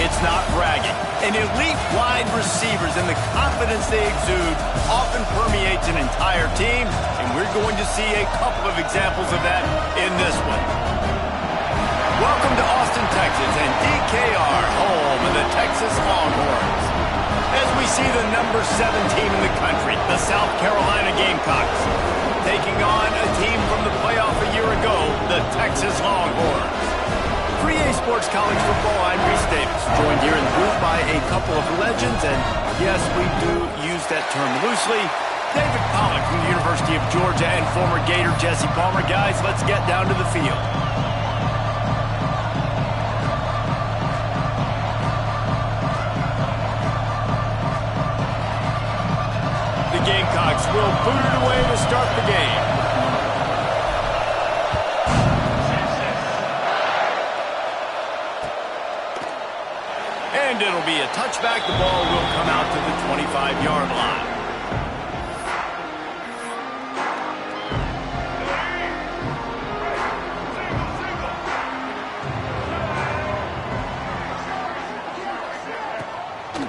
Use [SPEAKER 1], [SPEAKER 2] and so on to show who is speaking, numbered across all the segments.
[SPEAKER 1] It's not bragging. And elite wide receivers and the confidence they exude often permeates an entire team, and we're going to see a couple of examples of that in this one. Welcome to Austin, Texas, and DKR, home of the Texas Longhorns. As we see the number 7 team in the country, the South Carolina Gamecocks, taking on a team from the playoff a year ago, the Texas Longhorns. For EA Sports College Football, I'm Reese Davis, joined here in the booth by a couple of legends, and yes, we do use that term loosely. David Pollock from the University of Georgia and former Gator Jesse Palmer. Guys, let's get down to the field. The Gamecocks will boot it away to start the game. And it'll be a touchback. The ball will come out to the 25-yard line.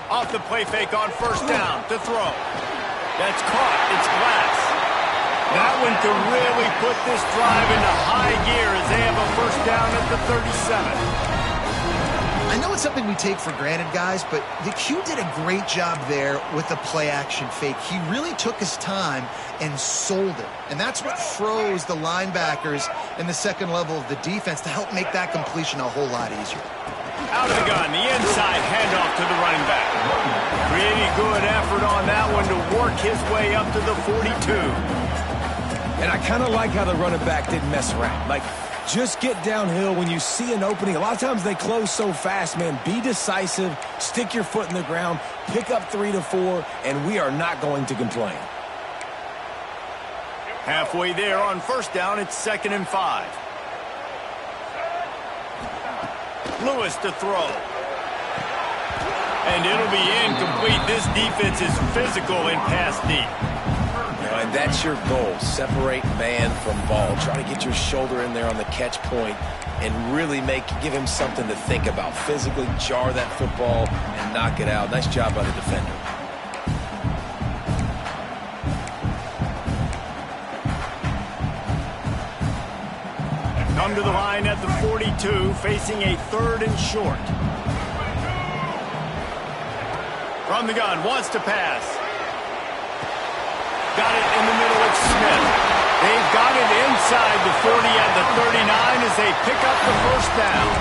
[SPEAKER 1] Off the play fake on first down to throw. That's caught. It's Glass. That one could really put this drive into high gear as they have a first down at the 37.
[SPEAKER 2] I know it's something we take for granted, guys, but the Q did a great job there with the play-action fake. He really took his time and sold it. And that's what froze the linebackers in the second level of the defense to help make that completion a whole lot easier.
[SPEAKER 1] Out of the gun, the inside handoff to the running back. Pretty good effort on that one to work his way up to the 42.
[SPEAKER 3] And I kind of like how the running back didn't mess around. Like, just get downhill when you see an opening. A lot of times they close so fast, man. Be decisive, stick your foot in the ground, pick up 3 to 4, and we are not going to complain.
[SPEAKER 1] Halfway there on first down, it's 2nd and 5. Lewis to throw. And it'll be incomplete. This defense is physical in pass deep.
[SPEAKER 3] And that's your goal. Separate man from ball. Try to get your shoulder in there on the catch point and really give him something to think about. Physically jar that football and knock it out. Nice job by the defender.
[SPEAKER 1] Come to the line at the 42, facing a 3rd and short. From the gun, wants to pass. Got it in the middle of Smith. They've got it inside the 40 at the 39 as they pick up the first down.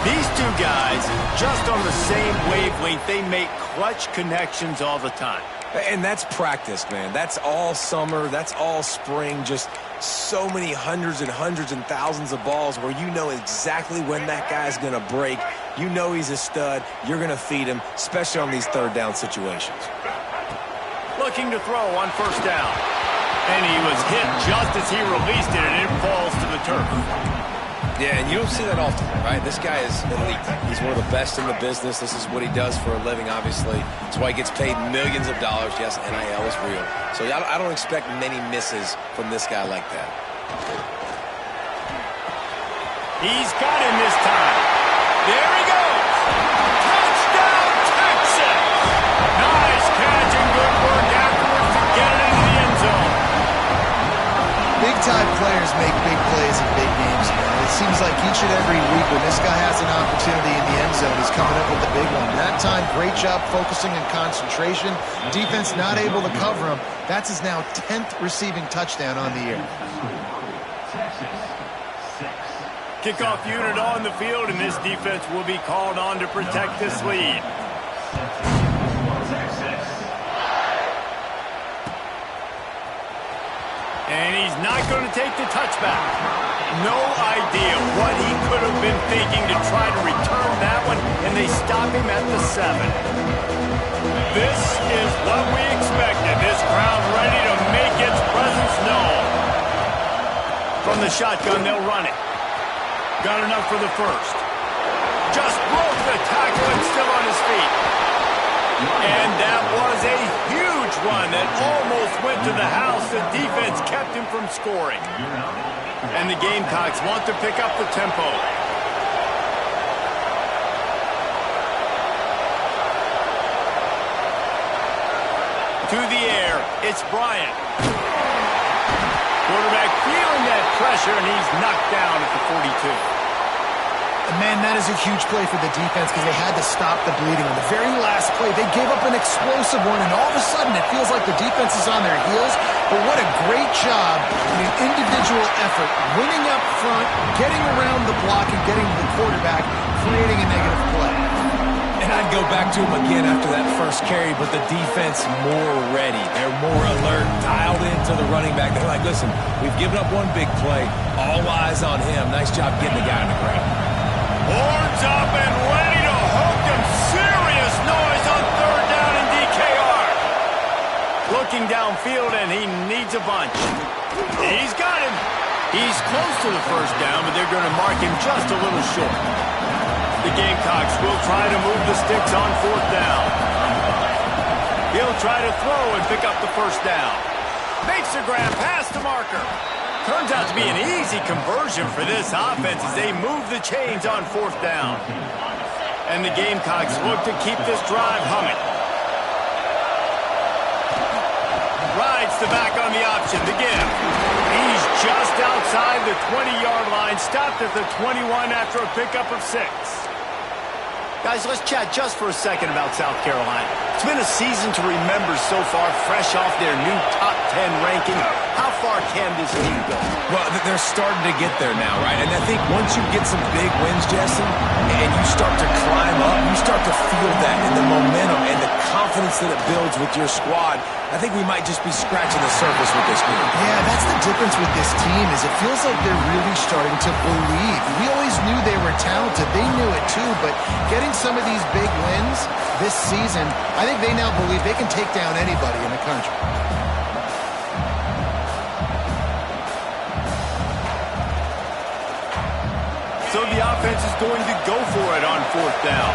[SPEAKER 1] These two guys, just on the same wavelength, they make clutch connections all the time.
[SPEAKER 3] And that's practice, man. That's all summer. That's all spring. Just so many hundreds and thousands of balls where you know exactly when that guy's going to break. You know he's a stud. You're going to feed him, especially on these 3rd down situations.
[SPEAKER 1] Looking to throw on first down. And he was hit just as he released it, and it falls to the turf.
[SPEAKER 3] Yeah, and you don't see that often, right? This guy is elite. He's one of the best in the business. This is what he does for a living, obviously. That's why he gets paid millions of dollars. Yes, NIL is real. So I don't expect many misses from this guy like that.
[SPEAKER 1] He's got him this time. There he goes. Touchdown, Texas! Nice catch and good work afterwards to get it into the end zone.
[SPEAKER 2] Big-time players make big plays in big games, man. It seems like each and every week when this guy has an opportunity in the end zone, he's coming up with the big one. That time, great job focusing and concentration. Defense not able to cover him. That's his now 10th receiving touchdown on the year.
[SPEAKER 1] Kickoff unit on the field, and this defense will be called on to protect this lead. And he's not going to take the touchback. No idea what he could have been thinking to try to return that one, and they stop him at the 7. This is what we expected. This crowd ready to make its presence known. From the shotgun, they'll run it. Got enough for the first. Just broke the tackle and still on his feet. And that was a huge run that almost went to the house. The defense kept him from scoring. And the Gamecocks want to pick up the tempo. To the air, it's Bryant. Quarterback feeling that pressure, and he's knocked down at the 42.
[SPEAKER 2] And man, that is a huge play for the defense because they had to stop the bleeding. On the very last play, they gave up an explosive one, and all of a sudden it feels like the defense is on their heels. But what a great job in an individual effort, winning up front, getting around the block, and getting to the quarterback, creating a negative play.
[SPEAKER 3] And I'd go back to him again after that first carry, but the defense more ready. They're more alert, dialed into the running back. They're like, listen, we've given up one big play. All eyes on him. Nice job getting the guy on the ground.
[SPEAKER 1] Horns up and ready to hook him. Serious noise on third down in DKR. Looking downfield, and he needs a bunch. He's got him. He's close to the first down, but they're going to mark him just a little short. The Gamecocks will try to move the sticks on fourth down. He'll try to throw and pick up the first down. Makes a grab past the marker. Turns out to be an easy conversion for this offense as they move the chains on fourth down. And the Gamecocks look to keep this drive humming. Rides the back on the option, the give. He's just outside the 20-yard line, stopped at the 21 after a pickup of 6. Guys, let's chat just for a second about South Carolina. It's been a season to remember so far, fresh off their new top 10 ranking. How far can this team go?
[SPEAKER 3] Well, they're starting to get there now, right? And I think once you get some big wins, Jesse, and you start to climb up, you start to feel that and the momentum and the confidence that it builds with your squad. I think we might just be scratching the surface with this group.
[SPEAKER 2] Yeah, that's the difference with this team is it feels like they're really starting to believe. We always knew they were talented. They knew it too, but getting some of these big wins this season, I think they now believe they can take down anybody in the country.
[SPEAKER 1] So the offense is going to go for it on fourth down.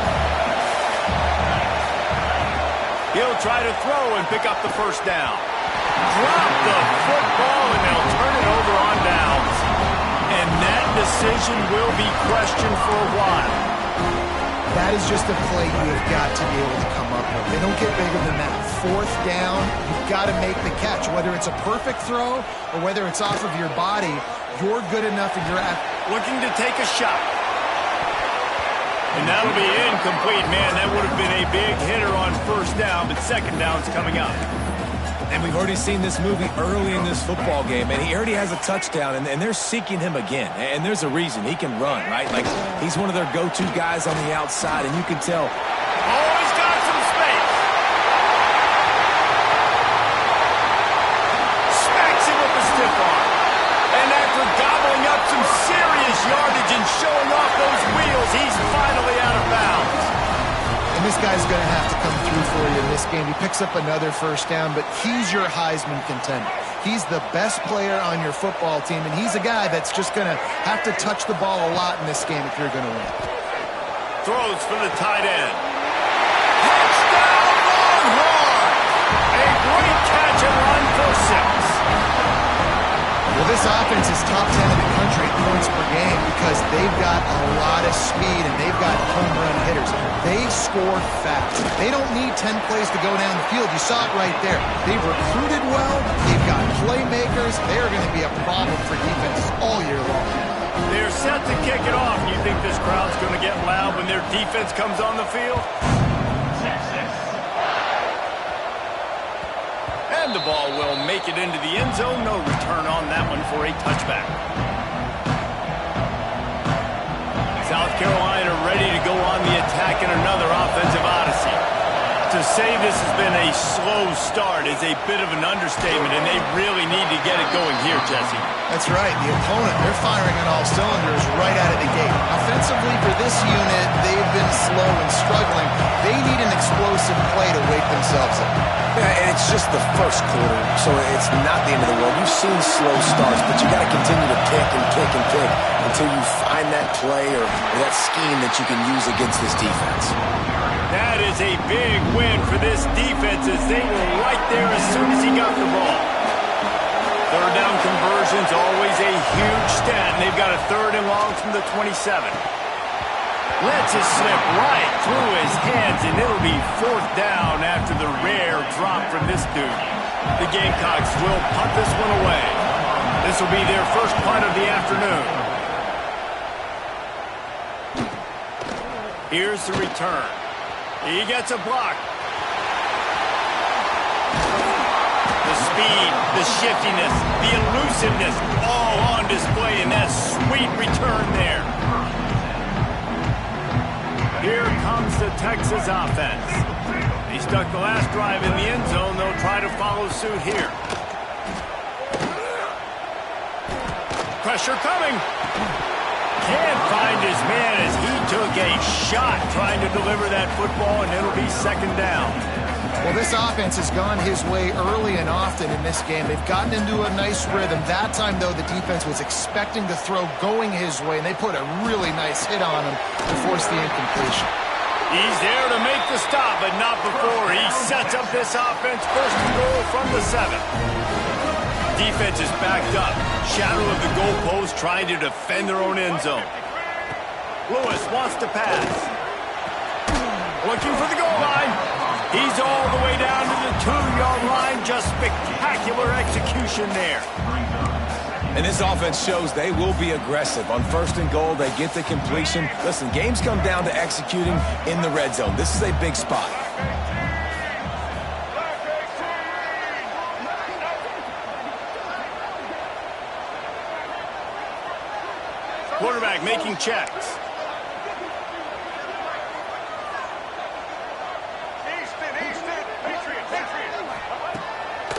[SPEAKER 1] He'll try to throw and pick up the first down. Drop the football, and they'll turn it over on downs. And that decision will be questioned for a while.
[SPEAKER 2] That is just a play you have got to be able to come up with. They don't get bigger than that. Fourth down, you've got to make the catch. Whether it's a perfect throw or whether it's off of your body, you're good enough and you're
[SPEAKER 1] looking to take a shot. And that'll be incomplete. Man, that would have been a big hitter on first down, but second down's coming up.
[SPEAKER 3] And we've already seen this movie early in this football game, and he already has a touchdown, and they're seeking him again. And there's a reason. He can run, right? Like, he's one of their go-to guys on the outside, and you can tell.
[SPEAKER 1] Oh, he's got some space. Smacks him with the stiff arm. And after gobbling up some serious yardage and showing off those wheels, he's finally out of bounds.
[SPEAKER 2] And this guy's going to have to come through for you in this game. He picks up another first down, but he's your Heisman contender. He's the best player on your football team, and he's a guy that's just going to have to touch the ball a lot in this game if you're going to win.
[SPEAKER 1] Throws for the tight end. Touchdown, Longhorn! A great catch and run for 6.
[SPEAKER 2] Well, this offense is top 10 in the country in points per game because they've got a lot of speed and they've got home run hitters. They score fast. They don't need 10 plays to go down the field. You saw it right there. They've recruited well. They've got playmakers. They're going to be a problem for defenses all year long.
[SPEAKER 1] They're set to kick it off. You think this crowd's going to get loud when their defense comes on the field? And the ball will make it into the end zone. No return on that one for a touchback. South Carolina ready to go on the attack in another offensive odyssey. To say this has been a slow start is a bit of an understatement, and they really need to get it going here, Jesse.
[SPEAKER 2] That's right. The opponent, they're firing on all cylinders right out of the gate. Offensively for this unit, they've been slow and struggling. They need an explosive play to wake themselves up.
[SPEAKER 3] Yeah, and it's just the first quarter, so it's not the end of the world. You've seen slow starts, but you got to continue to kick and kick and kick until you find that play or that scheme that you can use against this defense.
[SPEAKER 1] That is a big win for this defense as they were right there as soon as he got the ball. Third down conversion's always a huge stat, and they've got a third and long from the 27. Lets it slip right through his hands, and it'll be 4th down after the rare drop from this dude. The Gamecocks will punt this one away. This will be their first punt of the afternoon. Here's the return. He gets a block. The speed, the shiftiness, the elusiveness, all on display in that sweet return there. Here comes the Texas offense. He stuck the last drive in the end zone. They'll try to follow suit here. Pressure coming. Can't find his man as he took a shot trying to deliver that football, and it'll be 2nd down.
[SPEAKER 2] Well, this offense has gone his way early and often in this game. They've gotten into a nice rhythm. That time, though, the defense was expecting the throw going his way, and they put a really nice hit on him to force the incompletion.
[SPEAKER 1] He's there to make the stop, but not before he sets up this offense. 1st and goal from the 7. Defense is backed up. Shadow of the goalpost trying to defend their own end zone. Lewis wants to pass. Looking for the goal line. He's all the way down to the 2-yard line. Just spectacular execution there.
[SPEAKER 3] And this offense shows they will be aggressive. On 1st and goal, they get the completion. Listen, games come down to executing in the red zone. This is a big spot.
[SPEAKER 1] Quarterback making checks.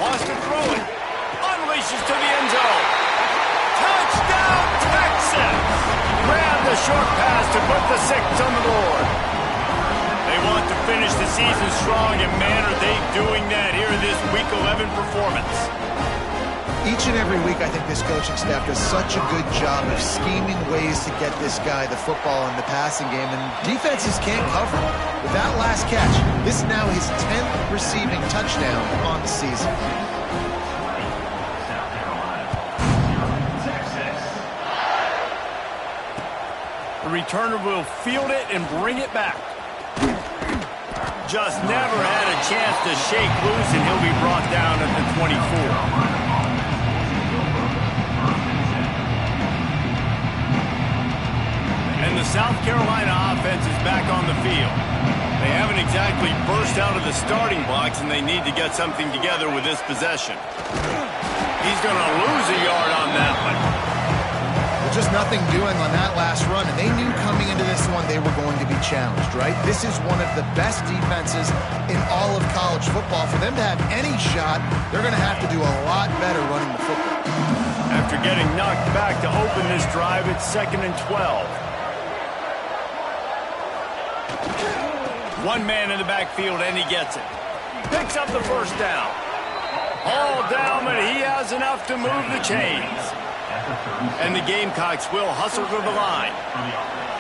[SPEAKER 1] Wants to throw it. Unleashes to the end zone. Touchdown, Texas! Grab the short pass to put the 6 on the board. They want to finish the season strong, and man, are they doing that here in this Week 11 performance.
[SPEAKER 2] Each and every week, I think this coaching staff does such a good job of scheming ways to get this guy the football in the passing game, and defenses can't cover him. With that last catch, this is now his 10th receiving touchdown on the season.
[SPEAKER 1] The returner will field it and bring it back. Just never had a chance to shake loose, and he'll be brought down at the 24. And the South Carolina offense is back on the field. They haven't exactly burst out of the starting blocks, and they need to get something together with this possession. He's going to lose a yard on that one.
[SPEAKER 2] Well, just nothing doing on that last run, and they knew coming into this one they were going to be challenged, right? This is one of the best defenses in all of college football. For them to have any shot, they're going to have to do a lot better running the football.
[SPEAKER 1] After getting knocked back to open this drive, it's 2nd and 12. One man in the backfield, and he gets it. Picks up the 1st down. All down, but he has enough to move the chains. And the Gamecocks will hustle to the line.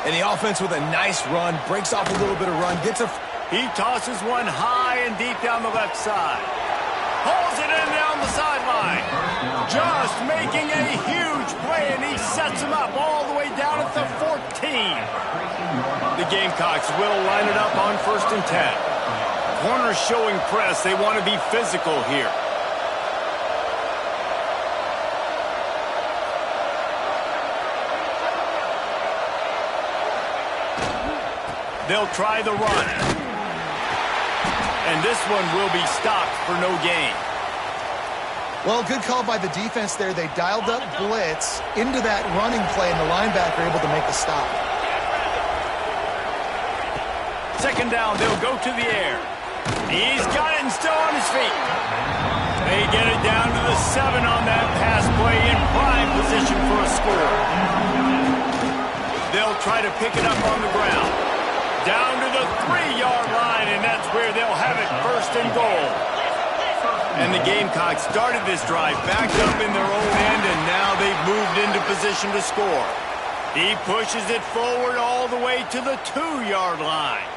[SPEAKER 3] And the offense with a nice run, breaks off a little bit of run, gets a...
[SPEAKER 1] He tosses one high and deep down the left side. Pulls it in down the sideline. Just making a huge play, and he sets him up all the way down at the 14. The Gamecocks will line it up on 1st and 10. Corners showing press. They want to be physical here. They'll try the run. And this one will be stopped for no gain.
[SPEAKER 2] Well, good call by the defense there. They dialed up blitz into that running play, and the linebacker able to make the stop.
[SPEAKER 1] 2nd down, they'll go to the air. He's got it and still on his feet. They get it down to the 7 on that pass play in prime position for a score. They'll try to pick it up on the ground. Down to the 3-yard line, and that's where they'll have it 1st and goal. And the Gamecocks started this drive backed up in their own end, and now they've moved into position to score. He pushes it forward all the way to the 2-yard line.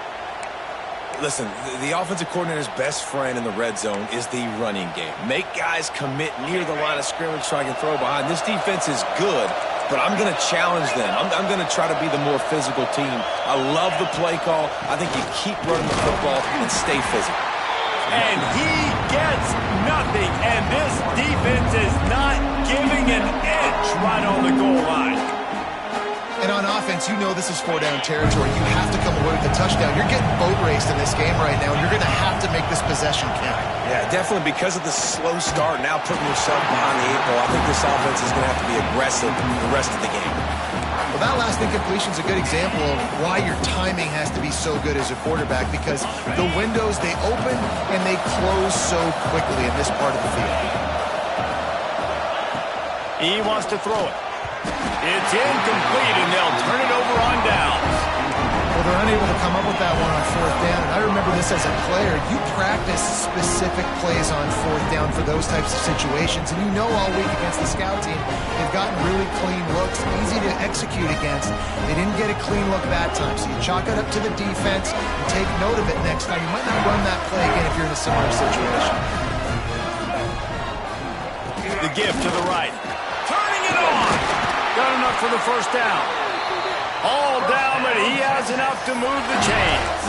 [SPEAKER 3] Listen, the offensive coordinator's best friend in the red zone is the running game. Make guys commit near the line of scrimmage so I can throw behind. This defense is good but I'm going to challenge them. I'm going to try to be the more physical team. I love the play call. I think you keep running the football and stay physical.
[SPEAKER 1] And he gets nothing, and this defense is not giving an inch right on the goal line.
[SPEAKER 2] And on offense, you know this is four-down territory. You have to come away with a touchdown. You're getting boat raced in this game right now, and you're going to have to make this possession count.
[SPEAKER 3] Yeah, definitely because of the slow start, now putting yourself behind the 8 ball, I think this offense is going to have to be aggressive the rest of the game.
[SPEAKER 2] Well, that last incompletion is a good example of why your timing has to be so good as a quarterback, because the windows, they open and they close so quickly in this part of the field.
[SPEAKER 1] He wants to throw it. It's incomplete, and they'll turn it over on downs.
[SPEAKER 2] Well, they're unable to come up with that one on fourth down. And I remember this as a player. You practice specific plays on fourth down for those types of situations. And you know all week against the scout team, they've gotten really clean looks, easy to execute against. They didn't get a clean look that time. So you chalk it up to the defense and take note of it next time. You might not run that play again if you're in a similar situation.
[SPEAKER 1] The give to the right. Turning it on. Got enough for the first down. All down, but he has enough to move the chains.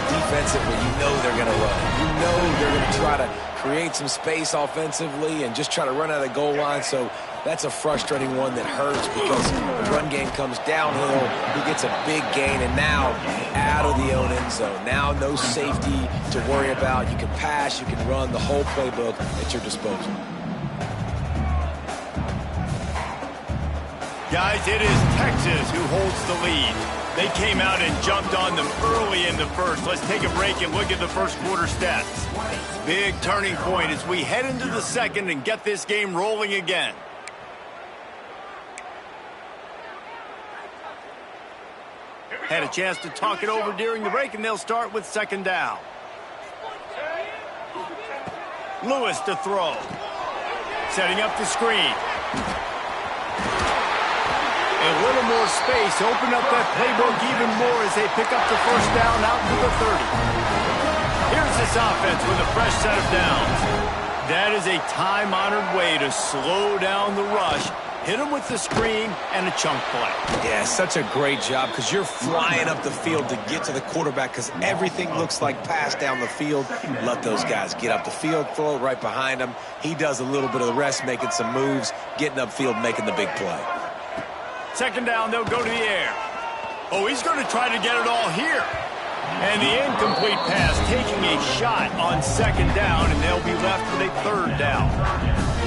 [SPEAKER 3] Defensively, you know they're going to run. You know they're going to try to create some space offensively and just try to run out of the goal line. So that's a frustrating one that hurts because the run game comes downhill. He gets a big gain, and now out of the own end zone. Now no safety to worry about. You can pass, you can run, the whole playbook at your disposal.
[SPEAKER 1] Guys, it is Texas who holds the lead. They came out and jumped on them early in the first. Let's take a break and look at the first quarter stats. Big turning point as we head into the second and get this game rolling again. Had a chance to talk it over during the break, and they'll start with second down. Lewis to throw. Setting up the screen. A little more space, open up that playbook even more as they pick up the first down out to the 30. Here's this offense with a fresh set of downs. That is a time-honored way to slow down the rush, hit them with the screen, and a chunk play.
[SPEAKER 3] Yeah, such a great job because you're flying up the field to get to the quarterback because everything looks like pass down the field. Let those guys get up the field, throw it right behind him. He does a little bit of the rest, making some moves, getting upfield, making the big play.
[SPEAKER 1] Second down, they'll go to the air. Oh, he's going to try to get it all here. And the incomplete pass taking a shot on second down, and they'll be left with a third down.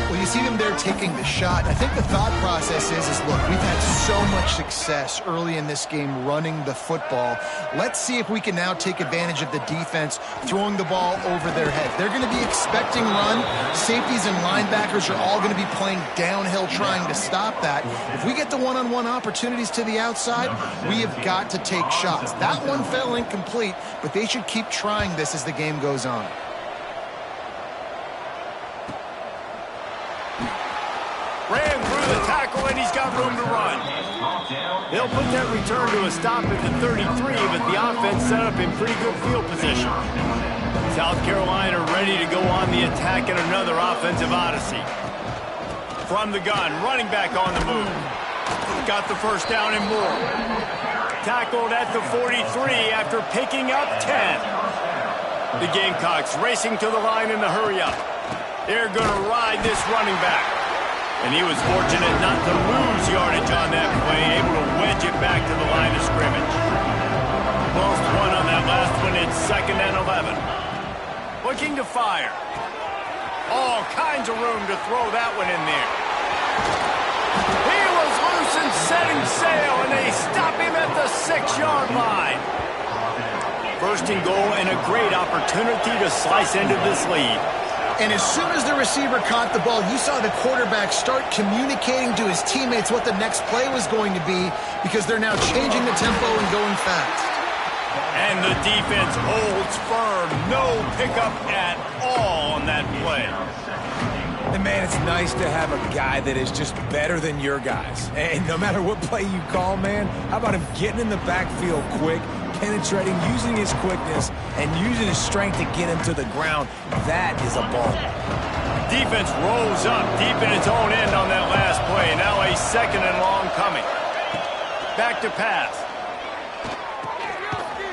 [SPEAKER 2] Well, you see them there taking the shot. I think the thought process is look, we've had so much success early in this game running the football. Let's see if we can now take advantage of the defense throwing the ball over their head. They're going to be expecting run. Safeties and linebackers are all going to be playing downhill trying to stop that. If we get the one-on-one opportunities to the outside, we have got to take shots. That one fell incomplete, but they should keep trying this as the game goes on.
[SPEAKER 1] Ran through the tackle, and he's got room to run. They'll put that return to a stop at the 33, but the offense set up in pretty good field position. South Carolina ready to go on the attack in another offensive odyssey. From the gun, running back on the move. Got the first down and more. Tackled at the 43 after picking up 10. The Gamecocks racing to the line in the hurry-up. They're going to ride this running back. And he was fortunate not to lose yardage on that play, able to wedge it back to the line of scrimmage. Lost one on that last one. It's second and 11. Looking to fire. All kinds of room to throw that one in there. He was loose and setting sail, and they stop him at the 6-yard line. First and goal, and a great opportunity to slice into this lead.
[SPEAKER 2] And as soon as the receiver caught the ball, you saw the quarterback start communicating to his teammates what the next play was going to be because they're now changing the tempo and going fast.
[SPEAKER 1] And the defense holds firm. No pickup at all on that play.
[SPEAKER 3] And, man, it's nice to have a guy that is just better than your guys. And no matter what play you call, man, how about him getting in the backfield quick, penetrating, using his quickness, and using his strength to get him to the ground. That is a ball.
[SPEAKER 1] Defense rolls up deep in its own end on that last play. Now a 2nd and long coming. Back to pass.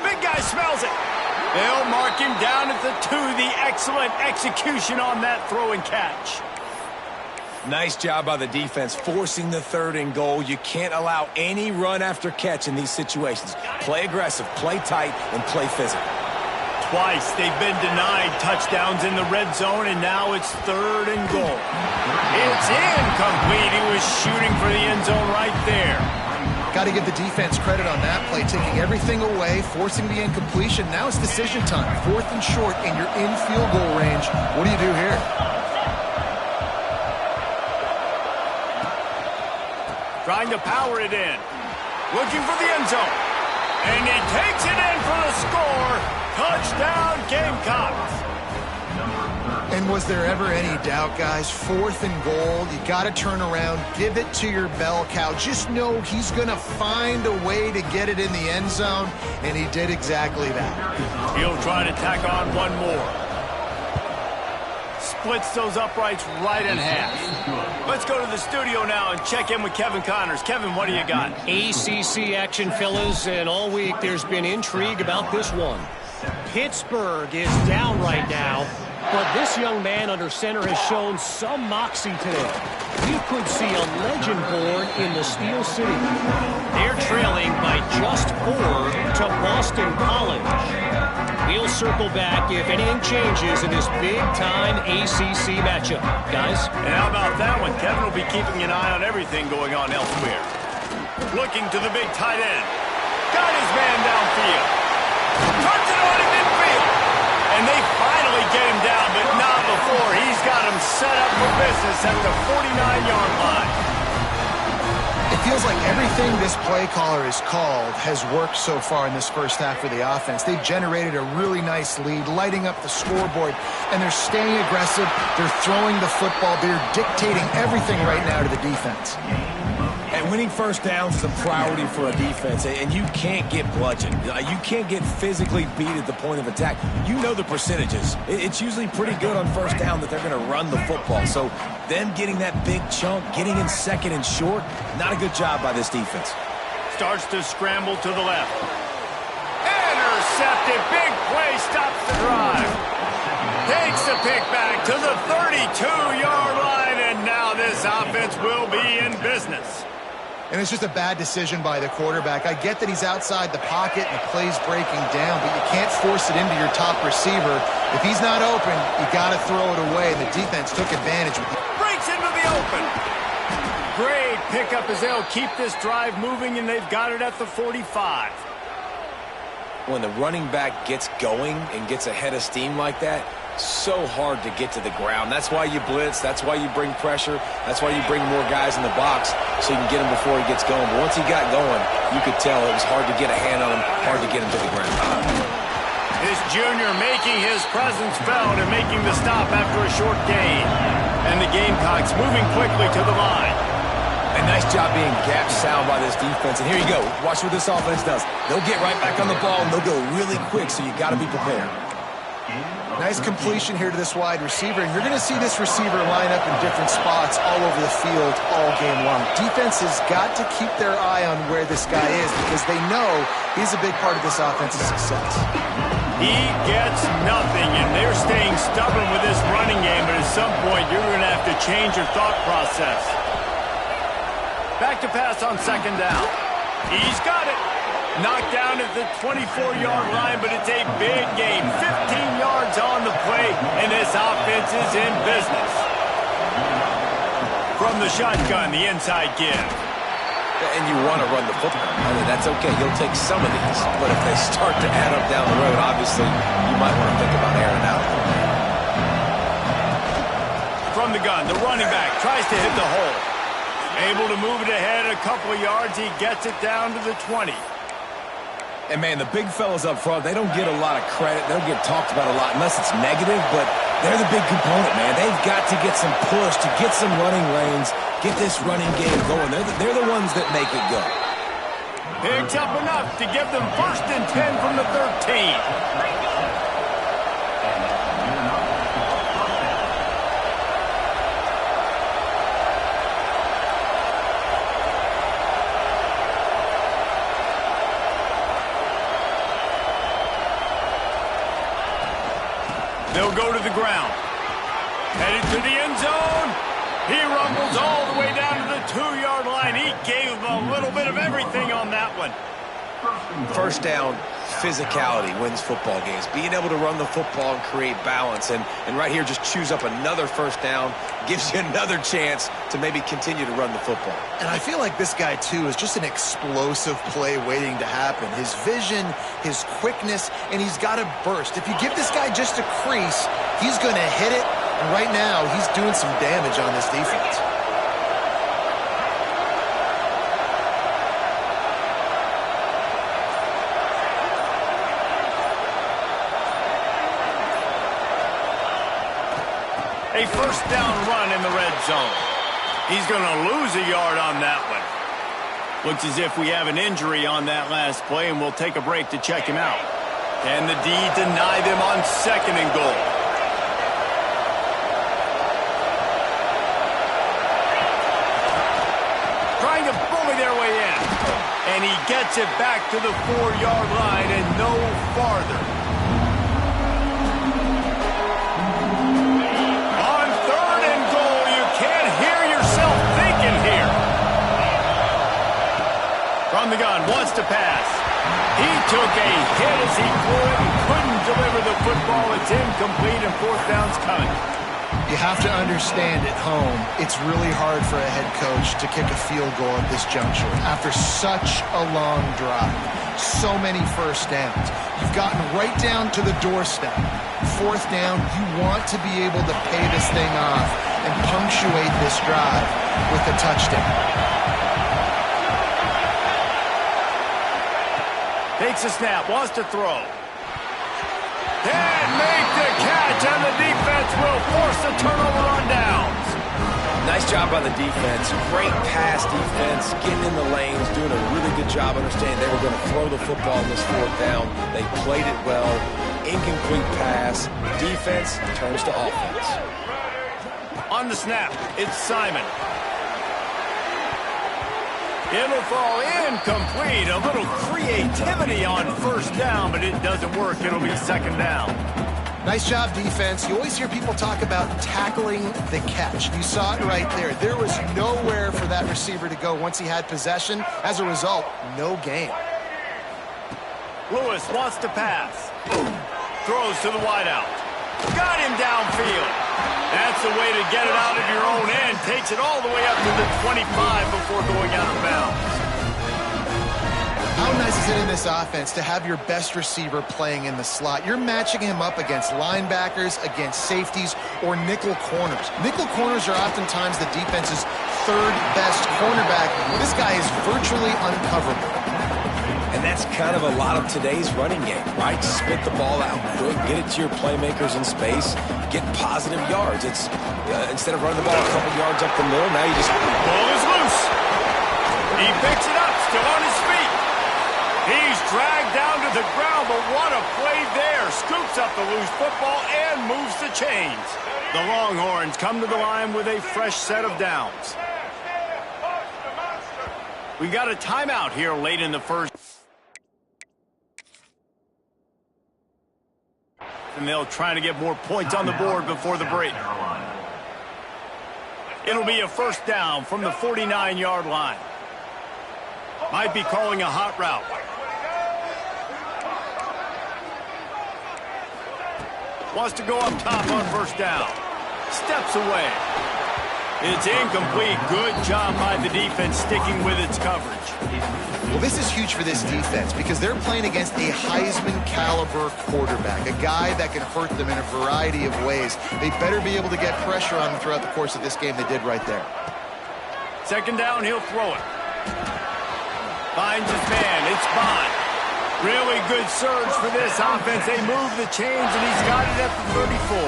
[SPEAKER 1] Big guy smells it. They'll mark him down at the 2. The excellent execution on that throw and catch.
[SPEAKER 3] Nice job by the defense, forcing the 3rd and goal. You can't allow any run after catch in these situations. Play aggressive, play tight, and play physical.
[SPEAKER 1] Twice they've been denied touchdowns in the red zone, and now it's 3rd and goal. It's incomplete. He was shooting for the end zone right there.
[SPEAKER 2] Got to give the defense credit on that play, taking everything away, forcing the incompletion. Now it's decision time. 4th and short, and you're in field goal range. What do you do here?
[SPEAKER 1] Trying to power it in. Looking for the end zone. And he takes it in for the score. Touchdown, Gamecocks.
[SPEAKER 2] And was there ever any doubt, guys? 4th and goal. You got to turn around. Give it to your bell cow. Just know he's going to find a way to get it in the end zone, and he did exactly that.
[SPEAKER 1] He'll try to tack on one more. Splits those uprights right in half. Let's go to the studio now and check in with Kevin Connors. Kevin, what do you got?
[SPEAKER 4] ACC action, fellas, and all week there's been intrigue about this one. Pittsburgh is down right now, but this young man under center has shown some moxie today. We could see a legend born in the Steel City. They're trailing by just 4 to Boston College. We'll circle back if anything changes in this big-time ACC matchup. Guys?
[SPEAKER 1] And how about that one? Kevin will be keeping an eye on everything going on elsewhere. Looking to the big tight end. Got his man downfield. Turns it on him midfield. And they finally get him down, but not before. He's got him set up for business at the 49-yard line.
[SPEAKER 2] It feels like everything this play caller has called has worked so far in this first half for the offense. They've generated a really nice lead, lighting up the scoreboard, and they're staying aggressive. They're throwing the football. They're dictating everything right now to the defense.
[SPEAKER 3] And winning first downs is a priority for a defense, and you can't get bludgeoned. You can't get physically beat at the point of attack. You know the percentages. It's usually pretty good on first down that they're going to run the football. So them getting that big chunk, getting in 2nd and short, not a good job by this defense.
[SPEAKER 1] Starts to scramble to the left. Intercepted. Big play. Stops the drive. Takes the pick back to the 32-yard line, and now this offense will be in business.
[SPEAKER 2] And it's just a bad decision by the quarterback. I get that he's outside the pocket and the play's breaking down, but you can't force it into your top receiver. If he's not open, you got to throw it away, and the defense took advantage.
[SPEAKER 1] Breaks into the open. Great pickup as they'll keep this drive moving, and they've got it at the 45.
[SPEAKER 3] When the running back gets going and gets ahead of steam like that, so hard to get to the ground. That's why you blitz. That's why you bring pressure. That's why you bring more guys in the box so you can get him before he gets going. But once he got going, you could tell it was hard to get a hand on him, hard to get him to the ground.
[SPEAKER 1] This junior making his presence felt and making the stop after a short gain. And the Gamecocks moving quickly to the line.
[SPEAKER 3] A nice job being gap sound by this defense. And here you go. Watch what this offense does. They'll get right back on the ball, and they'll go really quick, so you got to be prepared.
[SPEAKER 2] Nice completion here to this wide receiver, and you're going to see this receiver line up in different spots all over the field all game long. Defense has got to keep their eye on where this guy is because they know he's a big part of this offense's success.
[SPEAKER 1] He gets nothing, and they're staying stubborn with this running game, but at some point you're going to have to change your thought process. Back to pass on 2nd down. He's got it. Knocked down at the 24-yard line, but it's a big game. 15 yards on the play, and this offense is in business. From the shotgun, the inside give.
[SPEAKER 3] And you want to run the football. I mean, that's okay. You'll take some of these. But if they start to add up down the road, obviously, you might want to think about airing out.
[SPEAKER 1] From the gun, the running back tries to hit the hole. Able to move it ahead a couple of yards. He gets it down to the 20.
[SPEAKER 3] And, man, the big fellas up front, they don't get a lot of credit. They don't get talked about a lot unless it's negative, but they're the big component, man. They've got to get some push, to get some running lanes, get this running game going. They're the ones that make it go.
[SPEAKER 1] Picks up enough to give them 1st and 10 from the 13. They'll go to the ground. Headed to the end zone. He rumbles all the way down to the 2-yard line. He gave a little bit of everything on that one.
[SPEAKER 3] First down, physicality wins football games. Being able to run the football and create balance. And right here, just choose up another first down. Gives you another chance to maybe continue to run the football.
[SPEAKER 2] And I feel like this guy, too, is just an explosive play waiting to happen. His vision, his quickness, and he's got a burst. If you give this guy just a crease, he's going to hit it. And right now, he's doing some damage on this defense.
[SPEAKER 1] A first down run in the red zone. He's going to lose a yard on that one. Looks as if we have an injury on that last play, and we'll take a break to check him out. Can the D deny them on 2nd and goal? Trying to bully their way in. And he gets it back to the 4-yard line and no farther. On 3rd and goal, you can't hear yourself thinking here. From the gun, wants to pass. He took a hit as he couldn't deliver the football. It's incomplete and 4th down's coming.
[SPEAKER 2] You have to understand at home, it's really hard for a head coach to kick a field goal at this juncture. After such a long drive, so many first downs, you've gotten right down to the doorstep. 4th down, you want to be able to pay this thing off and punctuate this drive with a touchdown.
[SPEAKER 1] Takes a snap, wants to throw. And make the catch, and the defense will force a turnover on downs.
[SPEAKER 3] Nice job by the defense. Great pass defense, getting in the lanes, doing a really good job understanding they were going to throw the football in this 4th down. They played it well. Incomplete pass. Defense turns to offense.
[SPEAKER 1] On the snap, it's Simon. It'll fall incomplete. A little creativity on 1st down, but it doesn't work. It'll be 2nd down.
[SPEAKER 2] Nice job, defense. You always hear people talk about tackling the catch. You saw it right there. There was nowhere for that receiver to go once he had possession. As a result, no gain.
[SPEAKER 1] Lewis wants to pass. Throws to the wideout. Got him downfield. That's the way to get it out of your own end. Takes it all the way up to the 25 before going out of bounds.
[SPEAKER 2] How nice is it in this offense to have your best receiver playing in the slot? You're matching him up against linebackers, against safeties, or nickel corners. Nickel corners are oftentimes the defense's 3rd best cornerback. This guy is virtually uncoverable.
[SPEAKER 3] And that's kind of a lot of today's running game, right? Spit the ball out quick, get it to your playmakers in space, get positive yards. It's instead of running the ball a couple yards up the middle, now you just...
[SPEAKER 1] Ball is loose. He picks it up, still on his feet. He's dragged down to the ground, but what a play there. Scoops up the loose football and moves the chains. The Longhorns come to the line with a fresh set of downs. We got a timeout here late in the 1st. And they'll try to get more points on the board before the break. It'll be a 1st down from the 49-yard line. Might be calling a hot route. Wants to go up top on 1st down. Steps away. It's incomplete. Good job by the defense sticking with its coverage.
[SPEAKER 2] Well, this is huge for this defense because they're playing against a Heisman-caliber quarterback, a guy that can hurt them in a variety of ways. They better be able to get pressure on him throughout the course of this game. They did right there.
[SPEAKER 1] 2nd down, he'll throw it. Finds his man. It's Bond. Really good surge for this offense. They move the chains, and he's got it at the 34.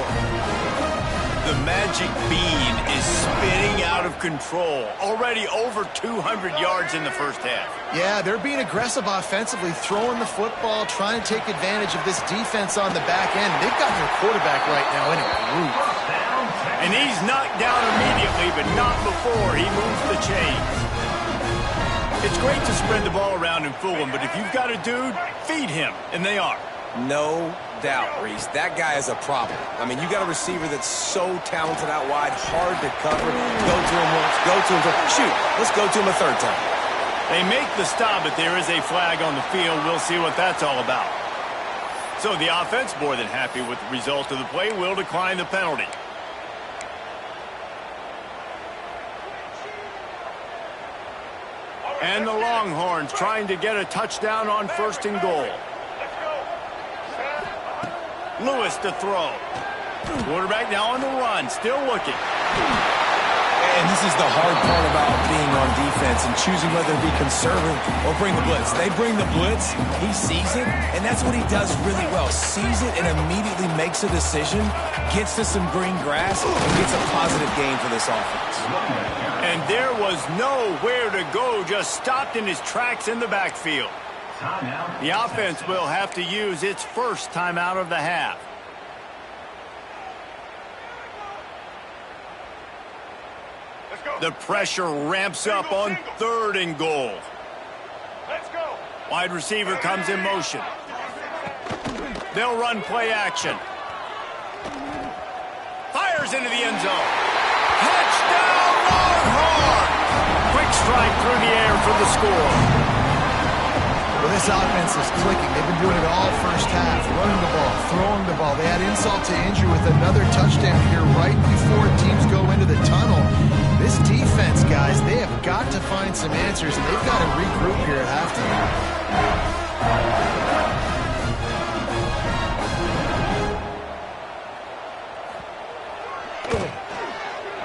[SPEAKER 1] The magic bean is spinning out of control. Already over 200 yards in the first half.
[SPEAKER 2] Yeah, they're being aggressive offensively, throwing the football, trying to take advantage of this defense on the back end. They've got their quarterback right now in a groove.
[SPEAKER 1] And he's knocked down immediately, but not before he moves the chains. It's great to spread the ball around and fool him, but if you've got a dude, feed him, and they are.
[SPEAKER 3] No doubt, Reese. That guy is a problem. I mean, you got a receiver that's so talented out wide, hard to cover. Go to him once, go to him twice. Shoot, let's go to him a third time.
[SPEAKER 1] They make the stop, but there is a flag on the field. We'll see what that's all about. So the offense, more than happy with the result of the play, will decline the penalty. And the Longhorns trying to get a touchdown on 1st and goal. Lewis to throw. Quarterback now on the run, still looking.
[SPEAKER 3] And this is the hard part about being on defense and choosing whether to be conservative or bring the blitz. They bring the blitz, he sees it, and that's what he does really well. Sees it and immediately makes a decision, gets to some green grass, and gets a positive gain for this offense.
[SPEAKER 1] And there was nowhere to go, just stopped in his tracks in the backfield. The offense will have to use its first timeout of the half. The pressure ramps up on 3rd and goal. Wide receiver comes in motion. They'll run play action. Fires into the end zone. Touchdown, Longhorn! Quick strike through the air for the score.
[SPEAKER 2] Well, this offense is clicking. They've been doing it all first half, running the ball, throwing the ball. They had insult to injury with another touchdown here right before teams go into the tunnel. This defense, guys, they have got to find some answers, and they've got to regroup here at halftime.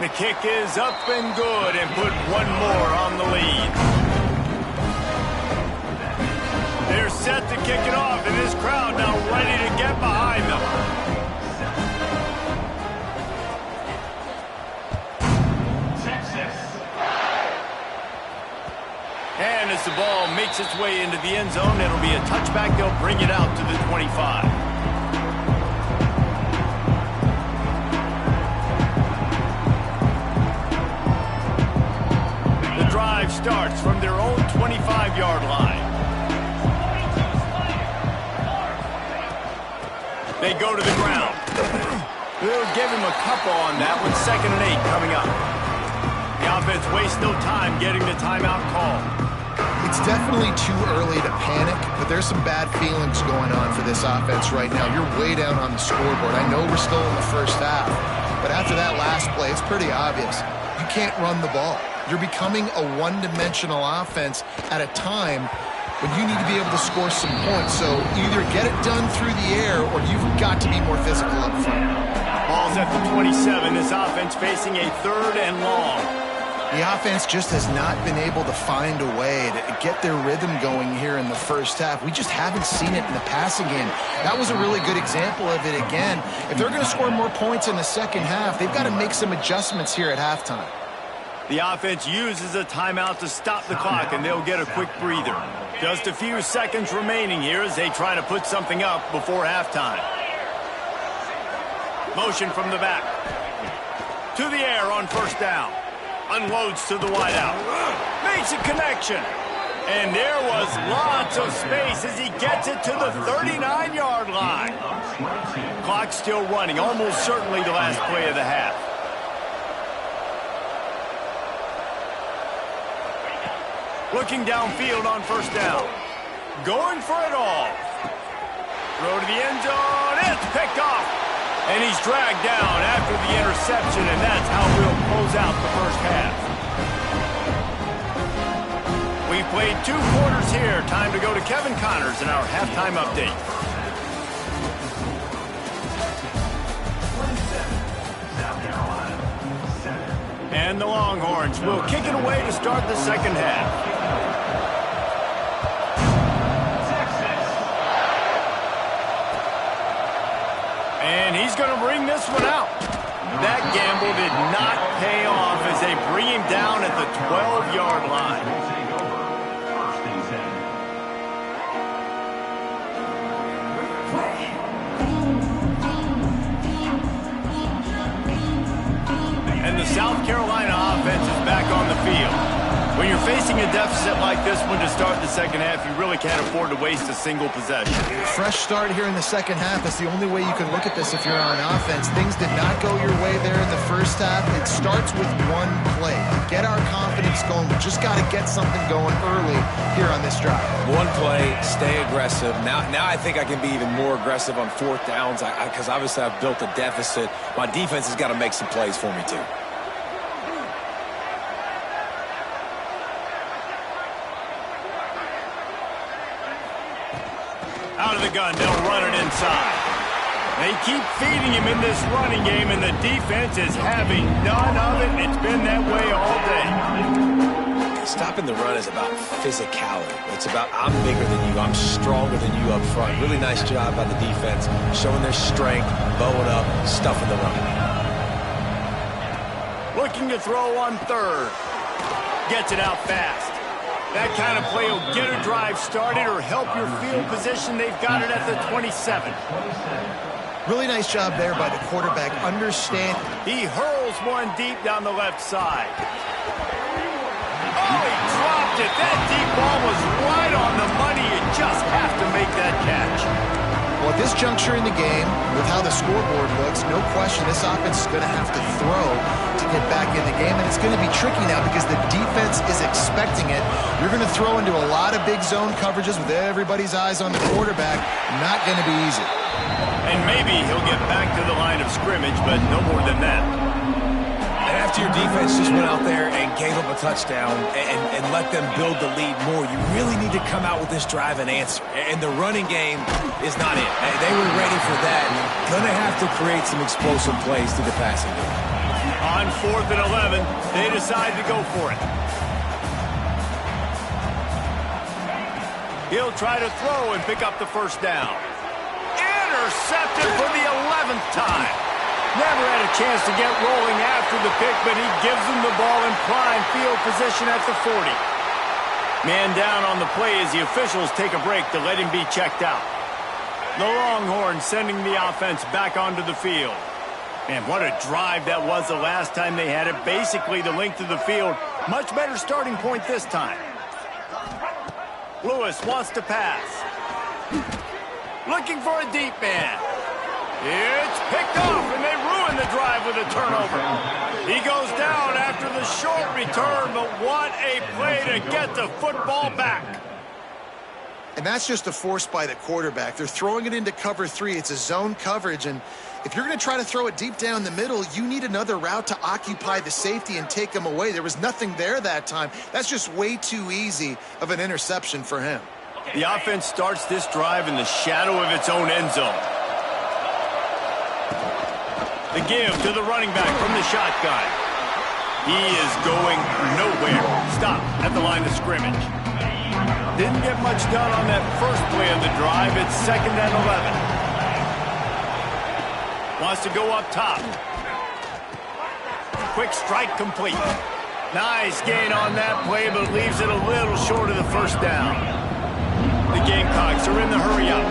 [SPEAKER 1] The kick is up and good, and put one more on the lead. They're set to kick it off, and this crowd now ready to get behind them. And as the ball makes its way into the end zone, it'll be a touchback. They'll bring it out to the 25. The drive starts from their own 25-yard line. They go to the ground. They'll give him a couple on that with 2nd and 8 coming up. The offense wastes no time getting the timeout call.
[SPEAKER 2] It's definitely too early to panic, but there's some bad feelings going on for this offense right now. You're way down on the scoreboard. I know we're still in the first half, but after that last play, it's pretty obvious. You can't run the ball. You're becoming a one-dimensional offense at a time when you need to be able to score some points. So either get it done through the air or you've got to be more physical up front.
[SPEAKER 1] Ball's at the 27. This offense facing a 3rd and long.
[SPEAKER 2] The offense just has not been able to find a way to get their rhythm going here in the first half. We just haven't seen it in the passing game. That was a really good example of it again. If they're going to score more points in the second half, they've got to make some adjustments here at halftime.
[SPEAKER 1] The offense uses a timeout to stop the clock, and they'll get a quick breather. Just a few seconds remaining here as they try to put something up before halftime. Motion from the back. To the air on 1st down. Unloads to the wideout. Makes a connection. And there was lots of space as he gets it to the 39-yard line. Clock still running, almost certainly the last play of the half. Looking downfield on 1st down. Going for it all. Throw to the end zone. It's picked off. And he's dragged down after the interception, and that's how we'll close out the first half. We've played 2 quarters here. Time to go to Kevin Connors in our halftime update. And the Longhorns will kick it away to start the second half. And he's going to bring this one out. That gamble did not pay off as they bring him down at the 12-yard line. And the South Carolina offense is back on the field. When you're facing a deficit like this one to start the second half, you really can't afford to waste a single possession.
[SPEAKER 2] Fresh start here in the second half. That's the only way you can look at this if you're on offense. Things did not go your way there in the first half. It starts with one play. To get our confidence going, we just got to get something going early here on this drive.
[SPEAKER 3] One play, stay aggressive. Now I think I can be even more aggressive on fourth downs because obviously I've built a deficit. My defense has got to make some plays for me too.
[SPEAKER 1] Out of the gun, they'll run it inside. They keep feeding him in this running game, and the defense is having none of it. It's been that way all day.
[SPEAKER 3] Stopping the run is about physicality. It's about I'm bigger than you, I'm stronger than you up front. Really nice job by the defense, showing their strength, bowing up, stuffing the run.
[SPEAKER 1] Looking to throw on third. Gets it out fast. That kind of play will get a drive started or help your field position. They've got it at the 27.
[SPEAKER 2] Really nice job there by the quarterback. Understand.
[SPEAKER 1] He hurls one deep down the left side. Oh, he dropped it. That deep ball was right on the money. You just have to make that catch.
[SPEAKER 2] Well, at this juncture in the game, with how the scoreboard looks, no question this offense is going to have to throw to get back in the game, and it's going to be tricky now because the defense is expecting it. You're going to throw into a lot of big zone coverages with everybody's eyes on the quarterback. Not going to be easy.
[SPEAKER 1] And maybe he'll get back to the line of scrimmage, but no more than that.
[SPEAKER 3] And after your defense just went out there and gave up a touchdown and let them build the lead more, you really need to come out with this drive and answer. And the running game is not it. They were ready for that. Going to have to create some explosive plays through the passing game.
[SPEAKER 1] On 4th and 11, they decide to go for it. He'll try to throw and pick up the first down. Intercepted for the 11th time. Never had a chance to get rolling after the pick, but he gives them the ball in prime field position at the 40. Man down on the play as the officials take a break to let him be checked out. The Longhorns sending the offense back onto the field. Man, what a drive that was the last time they had it. Basically the length of the field. Much better starting point this time. Lewis wants to pass. Looking for a deep man. It's picked off, and they ruin the drive with a turnover. He goes down after the short return, but what a play to get the football back.
[SPEAKER 2] And that's just a force by the quarterback. They're throwing it into cover 3. It's a zone coverage, and if you're going to try to throw it deep down the middle, you need another route to occupy the safety and take him away. There was nothing there that time. That's just way too easy of an interception for him.
[SPEAKER 1] The offense starts this drive in the shadow of its own end zone. The give to the running back from the shotgun. He is going nowhere. Stop at the line of scrimmage. Didn't get much done on that first play of the drive. It's 2nd and 11. Wants to go up top. Quick strike complete. Nice gain on that play, but leaves it a little short of the first down. The Gamecocks are in the hurry up.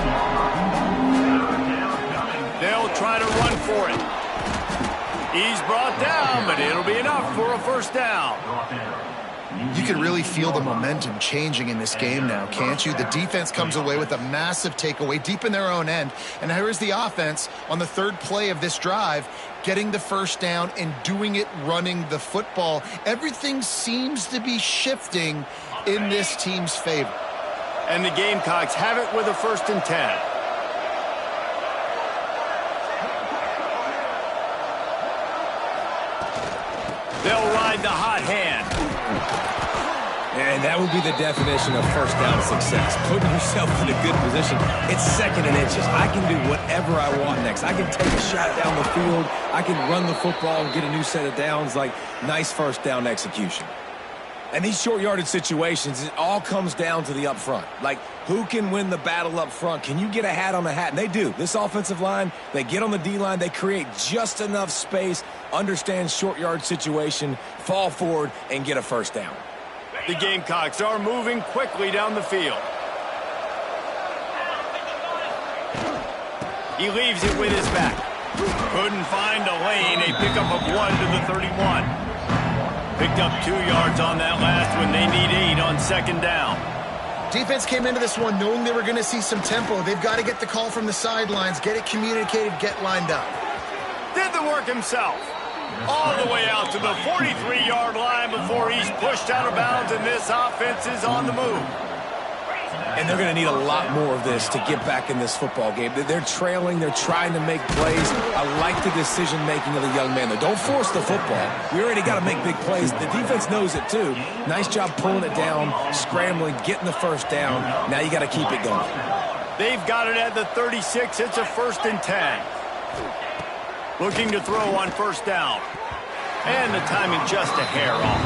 [SPEAKER 1] They'll try to run for it. He's brought down, but it'll be enough for a first down.
[SPEAKER 2] You can really feel the momentum changing in this game now, can't you? The defense comes away with a massive takeaway deep in their own end. And here is the offense on the 3rd play of this drive, getting the first down and doing it running the football. Everything seems to be shifting in this team's favor.
[SPEAKER 1] And the Gamecocks have it with a 1st and 10. They'll ride the hot hand.
[SPEAKER 3] And that would be the definition of first down success. Putting yourself in a good position. It's 2nd and inches. I can do whatever I want next. I can take a shot down the field. I can run the football and get a new set of downs. Like, nice first down execution. And these short yardage situations, it all comes down to the up front. Like, who can win the battle up front? Can you get a hat on the hat? And they do. This offensive line, they get on the D-line, they create just enough space, understand short yard situation, fall forward, and get a first down.
[SPEAKER 1] The Gamecocks are moving quickly down the field. He leaves it with his back. Couldn't find a lane. A pickup of 1 to the 31. Picked up 2 yards on that last one. They need 8 on second down.
[SPEAKER 2] Defense came into this one knowing they were going to see some tempo. They've got to get the call from the sidelines, get it communicated, get lined up.
[SPEAKER 1] Did the work himself. All the way out to the 43-yard line before he's pushed out of bounds, and this offense is on the move.
[SPEAKER 3] And they're going to need a lot more of this to get back in this football game. They're trailing. They're trying to make plays. I like the decision-making of the young man, though. Don't force the football. We already got to make big plays. The defense knows it, too. Nice job pulling it down, scrambling, getting the first down. Now you got to keep it going.
[SPEAKER 1] They've got it at the 36. It's a 1st and 10. Looking to throw on first down. And the timing just a hair off.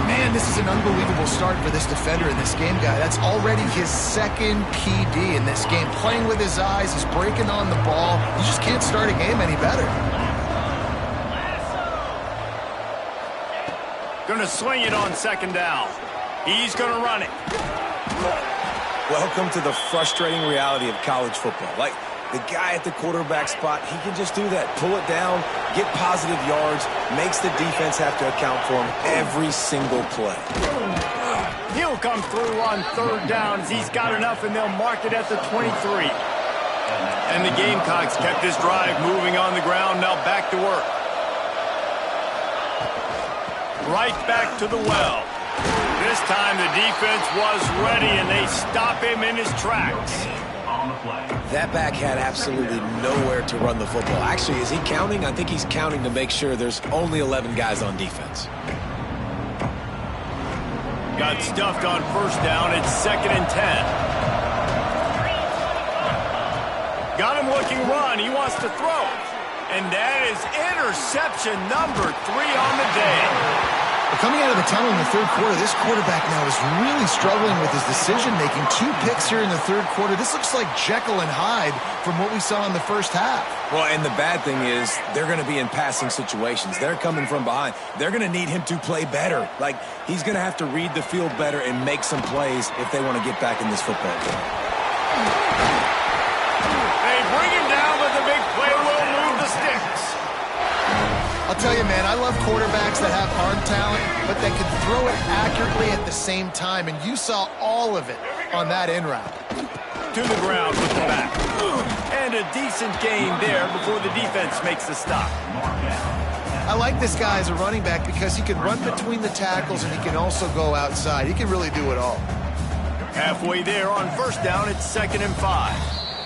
[SPEAKER 2] Man, this is an unbelievable start for this defender in this game, guy. That's already his 2nd PD in this game. Playing with his eyes, he's breaking on the ball. You just can't start a game any better.
[SPEAKER 1] Gonna swing it on second down. He's gonna run it.
[SPEAKER 3] Welcome to the frustrating reality of college football. Like, the guy at the quarterback spot, he can just do that. Pull it down, get positive yards, makes the defense have to account for him every single play.
[SPEAKER 1] He'll come through on third down as he's got enough, and they'll mark it at the 23. And the Gamecocks kept this drive moving on the ground. Now back to work. Right back to the well. This time the defense was ready, and they stop him in his tracks.
[SPEAKER 3] That back had absolutely nowhere to run the football. Actually, is he counting? I think he's counting to make sure there's only 11 guys on defense.
[SPEAKER 1] Got stuffed on first down. It's 2nd and 10. Got him looking run. He wants to throw. And that is interception number 3 on the day.
[SPEAKER 2] Coming out of the tunnel in the third quarter, this quarterback now is really struggling with his decision-making. 2 picks here in the third quarter. This looks like Jekyll and Hyde from what we saw in the first half.
[SPEAKER 3] Well, and the bad thing is they're going to be in passing situations. They're coming from behind. They're going to need him to play better. Like, he's going to have to read the field better and make some plays if they want to get back in this football game.
[SPEAKER 1] They bring him down, but the big play will move the sticks.
[SPEAKER 2] I'll tell you, man, I love quarterbacks that have arm talent, but that can throw it accurately at the same time, and you saw all of it on that in route.
[SPEAKER 1] To the ground with the back. And a decent gain there before the defense makes the stop.
[SPEAKER 2] I like this guy as a running back because he can run between the tackles and he can also go outside. He can really do it all.
[SPEAKER 1] Halfway there on first down, it's 2nd and 5.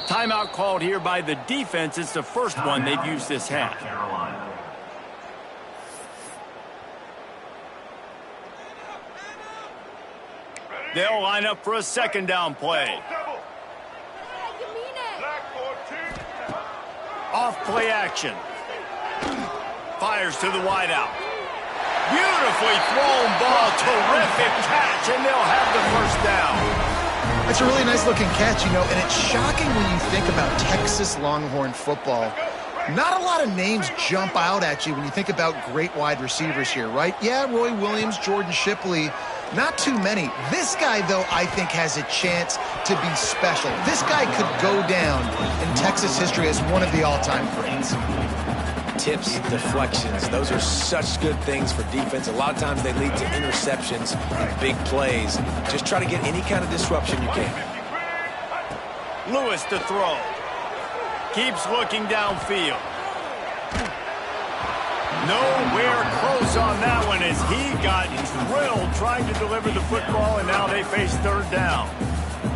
[SPEAKER 1] Timeout called here by the defense. It's the first one they've used this half. They'll line up for a second down play. Off play action. Fires to the wideout. Beautifully thrown ball. Terrific catch, and they'll have the first down.
[SPEAKER 2] It's a really nice looking catch, you know, and it's shocking when you think about Texas Longhorn football. Not a lot of names jump out at you when you think about great wide receivers here, right? Yeah, Roy Williams, Jordan Shipley, not too many. This guy, though, I think has a chance to be special. This guy could go down in Texas history as one of the all-time greats.
[SPEAKER 3] Tips, deflections, those are such good things for defense. A lot of times they lead to interceptions and big plays. Just try to get any kind of disruption you can.
[SPEAKER 1] Lewis to throw. Keeps looking downfield. Nowhere close on that one as he got drilled trying to deliver the football, and now they face third down.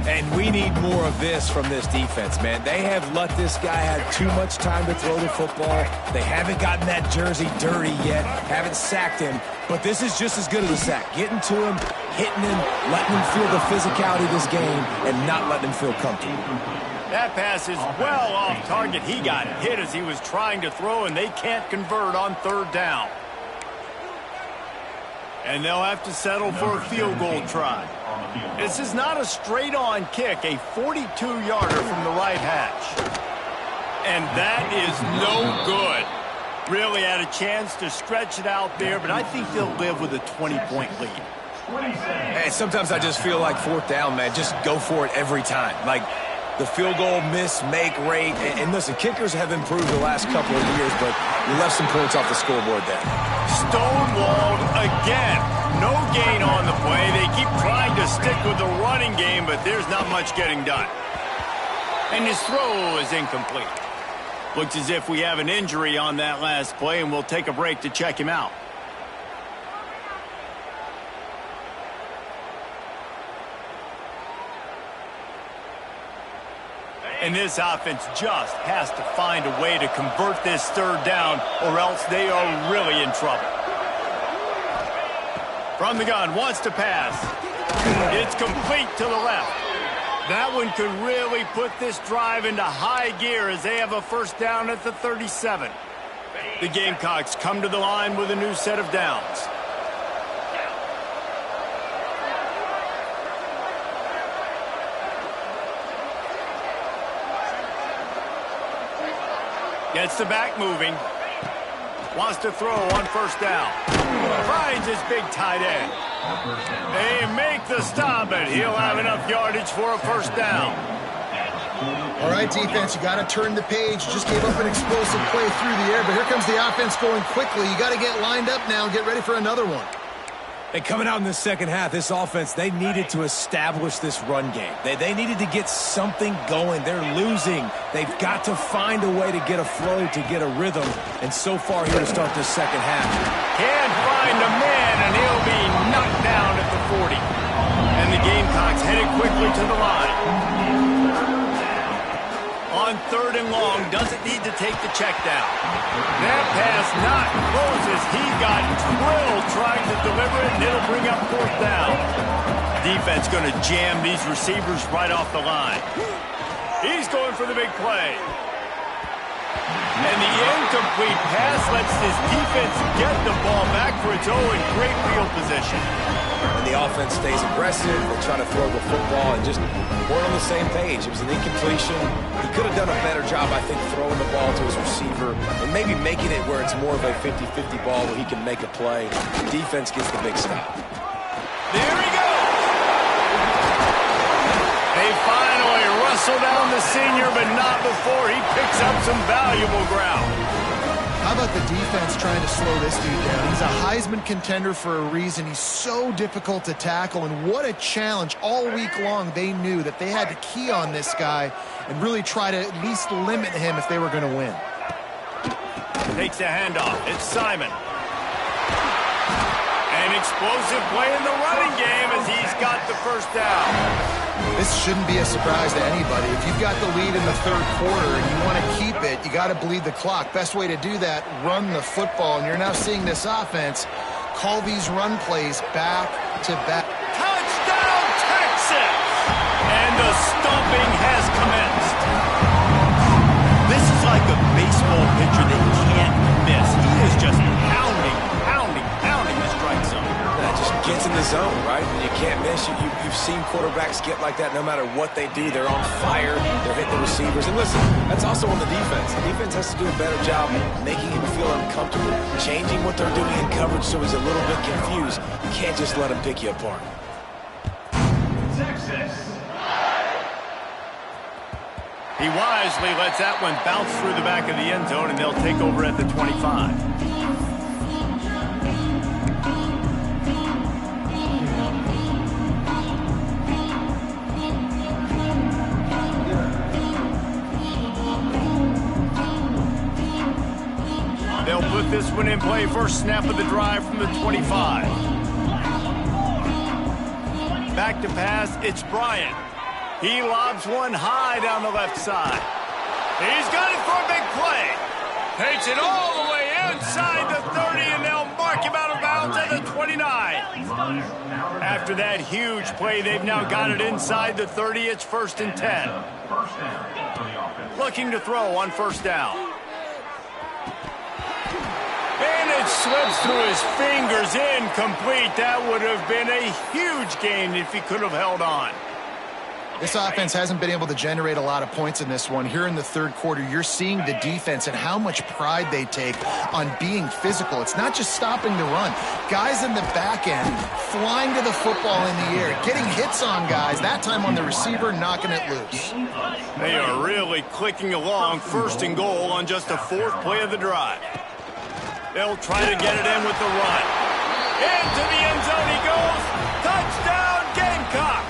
[SPEAKER 3] And we need more of this from this defense, man. They have let this guy have too much time to throw the football. They haven't gotten that jersey dirty yet, haven't sacked him. But this is just as good as a sack. Getting to him, hitting him, letting him feel the physicality of this game, and not letting him feel comfortable.
[SPEAKER 1] That pass is well off target. He got hit as he was trying to throw, and they can't convert on third down. And they'll have to settle for a field goal try. This is not a straight-on kick, a 42-yarder from the right hash. And that is no good. Really had a chance to stretch it out there, but I think they'll live with a 20-point lead.
[SPEAKER 3] Hey, sometimes I just feel like fourth down, man. Just go for it every time. Like the field goal miss-make rate. And listen, kickers have improved the last couple of years, but we left some points off the scoreboard there.
[SPEAKER 1] Stonewalled again. No gain on the play. They keep trying to stick with the running game, but there's not much getting done. And his throw is incomplete. Looks as if we have an injury on that last play, and we'll take a break to check him out. And this offense just has to find a way to convert this third down, or else they are really in trouble. From the gun, wants to pass. It's complete to the left. That one could really put this drive into high gear as they have a first down at the 37. The Gamecocks come to the line with a new set of downs. Gets the back moving. Wants to throw on first down. Finds his big tight end. They make the stop, but he'll have enough yardage for a first down.
[SPEAKER 2] All right, defense, you got to turn the page. Just gave up an explosive play through the air, but here comes the offense going quickly. You got to get lined up now and get ready for another one.
[SPEAKER 3] And coming out in the second half, this offense, they needed to establish this run game. They needed to get something going. They're losing. They've got to find a way to get a flow, to get a rhythm. And so far here to start this second half.
[SPEAKER 1] Can't find a man, and he'll be knocked down at the 40. And the Gamecocks headed quickly to the line. On third and long, doesn't need to take the check down. That pass not close as he got drilled trying to deliver it, and it'll bring up fourth down. Defense going to jam these receivers right off the line. He's going for the big play. And the incomplete pass lets this defense get the ball back for its own in great field position.
[SPEAKER 3] And the offense stays aggressive. They try to throw the football and just weren't on the same page. It was an incompletion. He could have done a better job, I think, throwing the ball to his receiver and maybe making it where it's more of a 50-50 ball where he can make a play. The defense gets the big stop.
[SPEAKER 1] There he goes. They finally wrestle down the senior, but not before he picks up some valuable ground.
[SPEAKER 2] How about the defense trying to slow this dude down? He's a Heisman contender for a reason. He's so difficult to tackle, and what a challenge. All week long, they knew that they had to key on this guy and really try to at least limit him if they were going to win.
[SPEAKER 1] Takes the handoff. It's Simon. An explosive play in the running game as he's got the first down.
[SPEAKER 2] This shouldn't be a surprise to anybody. If you've got the lead in the third quarter and you want to keep it, you got to bleed the clock. Best way to do that, run the football. And you're now seeing this offense call these run plays back to back.
[SPEAKER 1] Touchdown, Texas! And the stomping has commenced. This is like a baseball pitcher that can't miss. He is just pounding the strike zone.
[SPEAKER 3] That just gets in the zone, right? When you can't miss, you've seen quarterbacks get like that no matter what they do. They're on fire. They're hitting the receivers. And listen, that's also on the defense. The defense has to do a better job making him feel uncomfortable, changing what they're doing in coverage so he's a little bit confused. You can't just let him pick you apart.
[SPEAKER 1] Texas. He wisely lets that one bounce through the back of the end zone, and they'll take over at the 25. They'll put this one in play. First snap of the drive from the 25. Back to pass, it's Bryant. He lobs one high down the left side. He's got it for a big play. Takes it all the way inside the 30, and they'll mark him out of bounds at the 29. After that huge play, they've now got it inside the 30. It's 1st and 10. Looking to throw on first down. And it slips through his fingers, incomplete. That would have been a huge gain if he could have held on.
[SPEAKER 2] This offense hasn't been able to generate a lot of points in this one. Here in the third quarter, you're seeing the defense and how much pride they take on being physical. It's not just stopping the run. Guys in the back end flying to the football in the air, getting hits on guys, that time on the receiver, knocking it loose.
[SPEAKER 1] They are really clicking along, first and goal on just the fourth play of the drive. They'll try to get it in with the run. Into the end zone he goes. Touchdown, Gamecocks!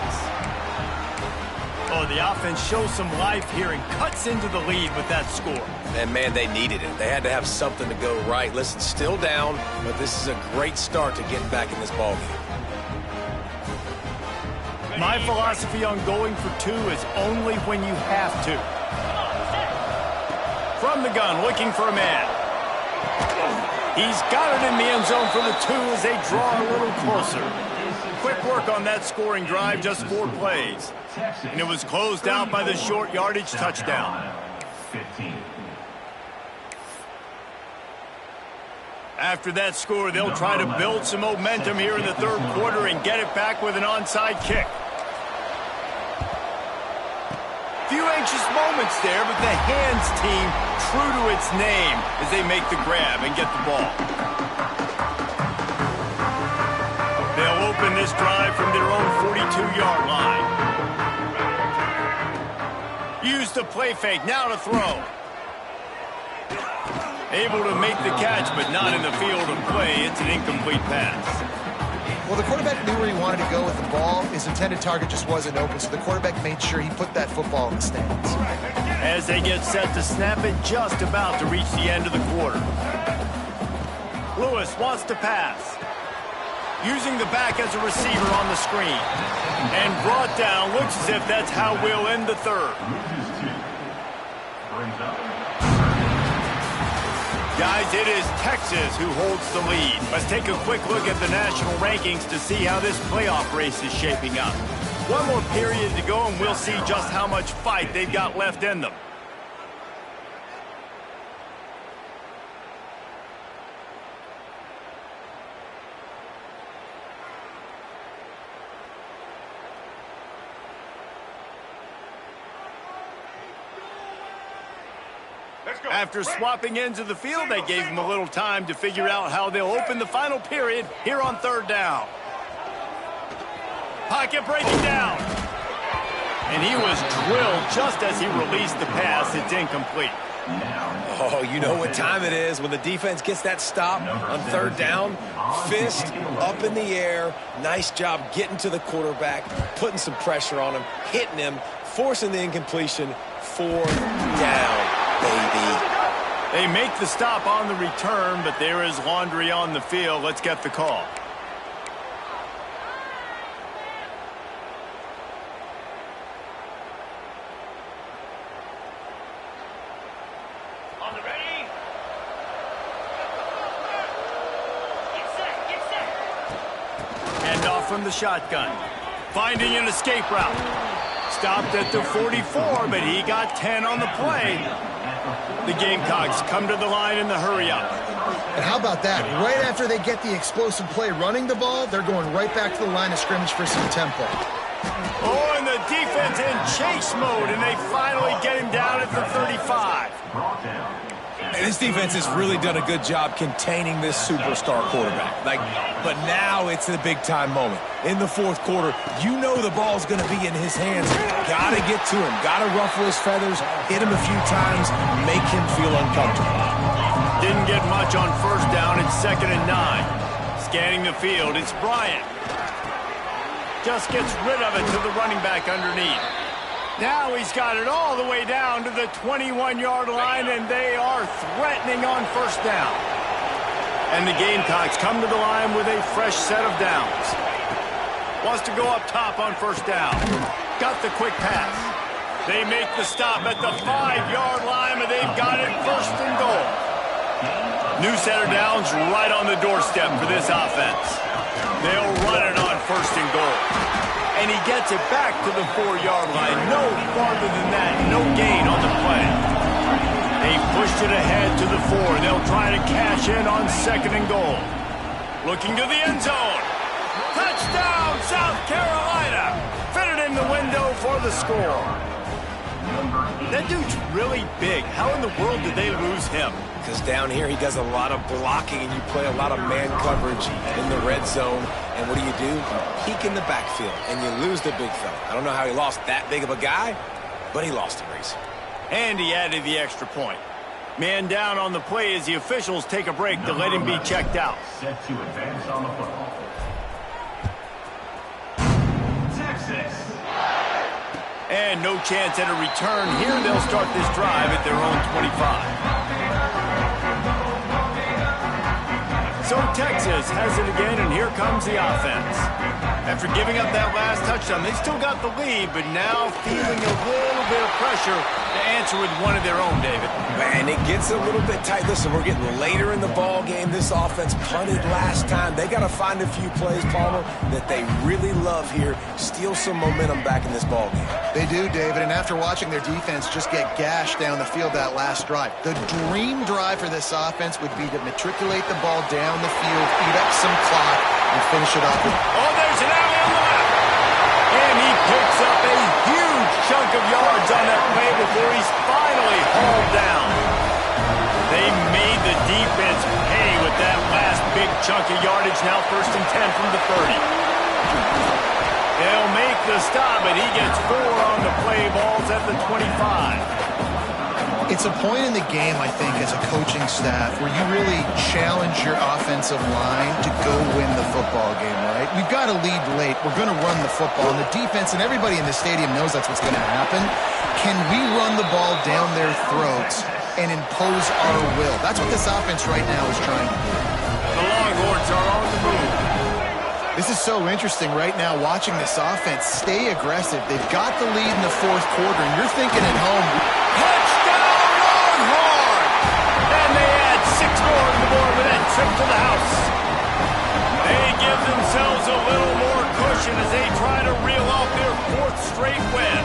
[SPEAKER 1] Oh, the offense shows some life here and cuts into the lead with that score.
[SPEAKER 3] And, man, they needed it. They had to have something to go right. Listen, still down, but this is a great start to getting back in this ballgame.
[SPEAKER 1] My philosophy on going for two is only when you have to. From the gun, looking for a man. He's got it in the end zone for the two as they draw a little closer. Quick work on that scoring drive, just 4 plays. And it was closed out by the short yardage touchdown. After that score, they'll try to build some momentum here in the third quarter and get it back with an onside kick. Few anxious moments there, but the hands team true to its name as they make the grab and get the ball. They'll open this drive from their own 42-yard line. Use the play fake, now to throw. Able to make the catch, but not in the field of play. It's an incomplete pass.
[SPEAKER 2] Well, the quarterback knew where he wanted to go with the ball. His intended target just wasn't open, so the quarterback made sure he put that football in the stands.
[SPEAKER 1] As they get set to snap it, just about to reach the end of the quarter. Lewis wants to pass. Using the back as a receiver on the screen. And brought down, looks as if that's how we'll end the third. Guys, it is Texas who holds the lead. Let's take a quick look at the national rankings to see how this playoff race is shaping up. One more period to go, and we'll see just how much fight they've got left in them. After swapping ends of the field, they gave them a little time to figure out how they'll open the final period here on third down. Pocket breaking down. And he was drilled just as he released the pass. It's incomplete.
[SPEAKER 3] Oh, you know what time it is when the defense gets that stop on third down. Fist up in the air. Nice job getting to the quarterback, putting some pressure on him, hitting him, forcing the incompletion. 4th down. Baby.
[SPEAKER 1] They make the stop on the return, but there is laundry on the field. Let's get the call.
[SPEAKER 5] On the ready. Get set.
[SPEAKER 1] Hand off from the shotgun. Finding an escape route. Stopped at the 44, but he got 10 on the play. The Gamecocks come to the line in the hurry-up.
[SPEAKER 2] And how about that? Right after they get the explosive play running the ball, they're going right back to the line of scrimmage for some tempo.
[SPEAKER 1] Oh, and the defense in chase mode, and they finally get him down at the 35.
[SPEAKER 3] And this defense has really done a good job containing this superstar quarterback. But now it's a big-time moment. In the fourth quarter, you know the ball's going to be in his hands. Got to get to him. Got to ruffle his feathers, hit him a few times, make him feel uncomfortable.
[SPEAKER 1] Didn't get much on first down. It's 2nd and 9. Scanning the field, it's Bryant. Just gets rid of it to the running back underneath. Now he's got it all the way down to the 21-yard line, and they are threatening on first down. And the Gamecocks come to the line with a fresh set of downs. Wants to go up top on first down. Got the quick pass. They make the stop at the 5-yard line, but they've got it 1st and goal. New set of downs right on the doorstep for this offense. They'll run it on 1st and goal. And he gets it back to the 4-yard line. No farther than that. No gain on the play. They pushed push it ahead to the 4. They'll try to cash in on 2nd and goal. Looking to the end zone. Touchdown, South Carolina. Fitted in the window for the score. That dude's really big. How in the world did they lose him?
[SPEAKER 3] Because down here he does a lot of blocking and you play a lot of man coverage in the red zone. And what do? You peek in the backfield and you lose the big fella. I don't know how he lost that big of a guy, but he lost him, Reese.
[SPEAKER 1] And he added the extra point. Man down on the play as the officials take a break to let him be checked out.
[SPEAKER 5] Set to advance on the football. Texas.
[SPEAKER 1] And no chance at a return here. They'll start this drive at their own 25. So Texas has it again, and here comes the offense. After giving up that last touchdown, they still got the lead, but now feeling a little bit of pressure to answer with one of their own, David.
[SPEAKER 3] Man, it gets a little bit tight. Listen, we're getting later in the ball game. This offense punted last time. They got to find a few plays, Palmer, that they really love here. Steal some momentum back in this ball game.
[SPEAKER 2] They do, David, and after watching their defense just get gashed down the field that last drive, the dream drive for this offense would be to matriculate the ball down the field, eat up some clock, and finish it off.
[SPEAKER 1] Oh, there's an alley on the left. And he picks up a huge chunk of yards on that play before he's finally hauled down. They made the defense pay with that last big chunk of yardage. Now 1st and 10 from the 30. They'll make the stop, but he gets 4 on the play. Balls at the 25.
[SPEAKER 2] It's a point in the game, I think, as a coaching staff where you really challenge your offensive line to go win the football game, right? We've got to lead late. We're going to run the football. And the defense and everybody in the stadium knows that's what's going to happen. Can we run the ball down their throats and impose our will? That's what this offense right now is trying to do.
[SPEAKER 1] The Longhorns are on the move.
[SPEAKER 2] This is so interesting right now, watching this offense stay aggressive. They've got the lead in the 4th quarter, and you're thinking at home,
[SPEAKER 1] Touchdown, Longhorn! And they add 6 more on the board with that trip to the house. They give themselves a little more cushion as they try to reel off their 4th straight win.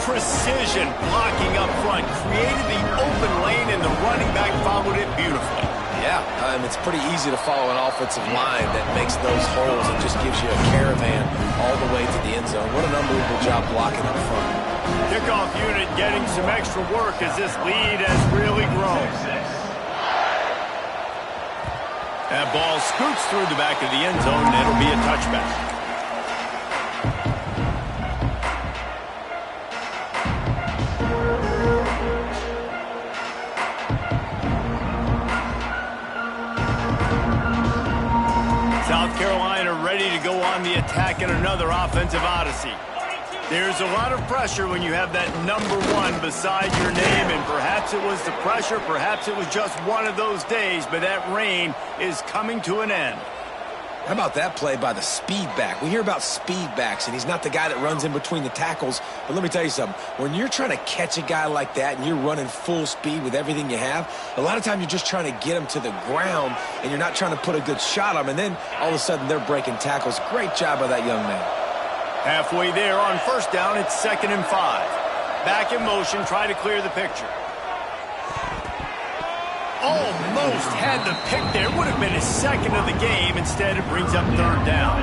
[SPEAKER 1] Precision blocking up front created the open lane, and the running back followed it beautifully.
[SPEAKER 3] Yeah, it's pretty easy to follow an offensive line that makes those holes and just gives you a caravan all the way to the end zone. What an unbelievable job blocking up front.
[SPEAKER 1] Kickoff unit getting some extra work as this lead has really grown. That ball scoots through the back of the end zone, and it'll be a touchback. South Carolina ready to go on the attack in another offensive odyssey. There's a lot of pressure when you have that number 1 beside your name, and perhaps it was the pressure, perhaps it was just one of those days, but that reign is coming to an end.
[SPEAKER 3] How about that play by the speed back? We hear about speed backs, and he's not the guy that runs in between the tackles. But let me tell you something. When you're trying to catch a guy like that and you're running full speed with everything you have, a lot of times you're just trying to get him to the ground, and you're not trying to put a good shot on him, and then all of a sudden they're breaking tackles. Great job by that young man.
[SPEAKER 1] Halfway there on 1st down, it's 2nd and 5. Back in motion, try to clear the picture. Almost had the pick there. Would have been his 2nd of the game. Instead, it brings up 3rd down.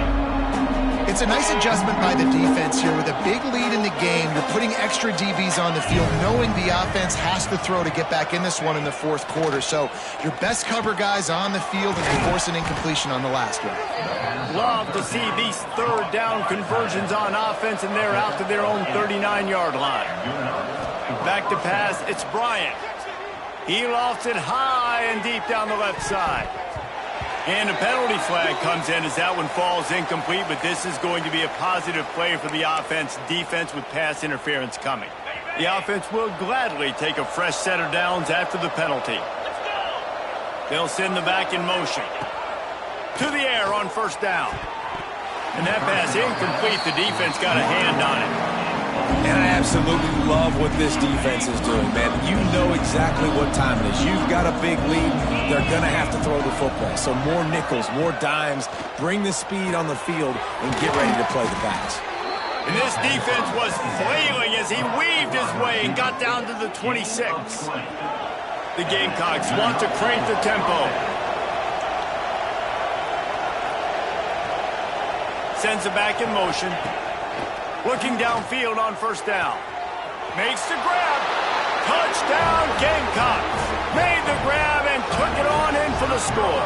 [SPEAKER 2] It's a nice adjustment by the defense here. With a big lead in the game, you're putting extra DBs on the field, knowing the offense has to throw to get back in this one in the 4th quarter. So your best cover guys on the field, and you force an incompletion on the last one.
[SPEAKER 1] Love to see these 3rd down conversions on offense, and they're out to their own 39-yard line. Back to pass, it's Bryant. He lofts it high and deep down the left side. And a penalty flag comes in as that one falls incomplete, but this is going to be a positive play for the offense. Defense with pass interference coming. The offense will gladly take a fresh set of downs after the penalty. They'll send the back in motion. To the air on 1st down. And that pass incomplete. The defense got a hand on it.
[SPEAKER 3] And I absolutely love what this defense is doing, man. You know exactly what time it is. You've got a big lead. They're going to have to throw the football. So more nickels, more dimes, bring the speed on the field, and get ready to play the pass.
[SPEAKER 1] And this defense was flailing as he weaved his way and got down to the 26. The Gamecocks want to crank the tempo. Sends it back in motion. Looking downfield on first down. Makes the grab. Touchdown, Gamecocks. Made the grab and took it on in for the score.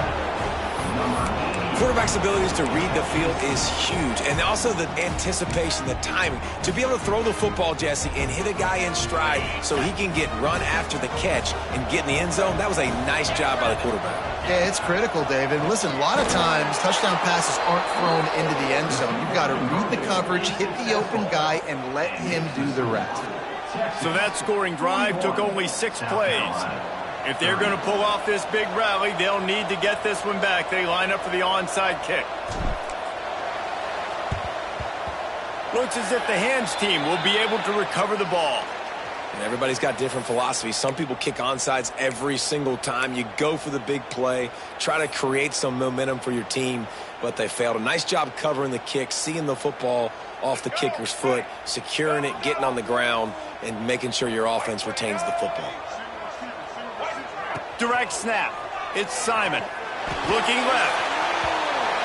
[SPEAKER 3] Quarterback's abilities to read the field is huge, and also the anticipation, the timing. To be able to throw the football, Jesse, and hit a guy in stride so he can get run after the catch and get in the end zone, that was a nice job by the quarterback.
[SPEAKER 2] Yeah, it's critical, David. Listen, a lot of times touchdown passes aren't thrown into the end zone. You've got to read the coverage, hit the open guy, and let him do the rest.
[SPEAKER 1] So that scoring drive took only 6 plays. If they're going to pull off this big rally, they'll need to get this one back. They line up for the onside kick. Looks as if the hands team will be able to recover the ball.
[SPEAKER 3] And everybody's got different philosophies. Some people kick onside every single time. You go for the big play, try to create some momentum for your team, but they failed. A nice job covering the kick, seeing the football off the kicker's foot, securing it, getting on the ground, and making sure your offense retains the football.
[SPEAKER 1] Direct snap. It's Simon. Looking left.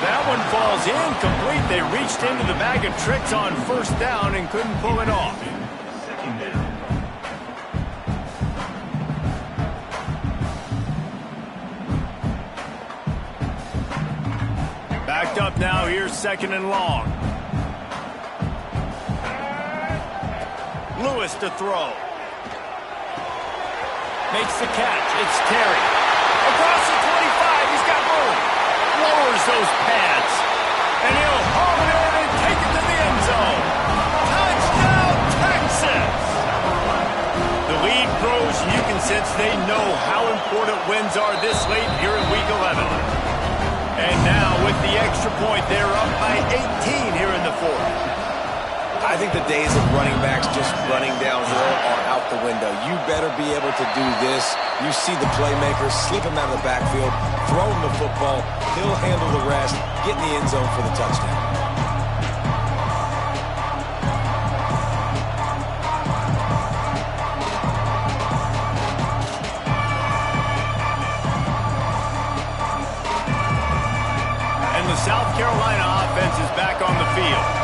[SPEAKER 1] That one falls incomplete. They reached into the bag of tricks on first down and couldn't pull it off. Backed up now. Here's second and long. Lewis to throw. Makes the catch. It's Terry. Across the 25. He's got room. Lowers those pads. And he'll haul it in and take it to the end zone. Touchdown, Texas! The lead grows, and you can sense they know how important wins are this late here in Week 11. And now, with the extra point, they're up by 18 here in the fourth.
[SPEAKER 3] I think the days of running backs just running downhill are out the window. You better be able to do this. You see the playmaker, slip him out of the backfield, throw him the football, he'll handle the rest, get in the end zone for the touchdown.
[SPEAKER 1] And the South Carolina offense is back on the field.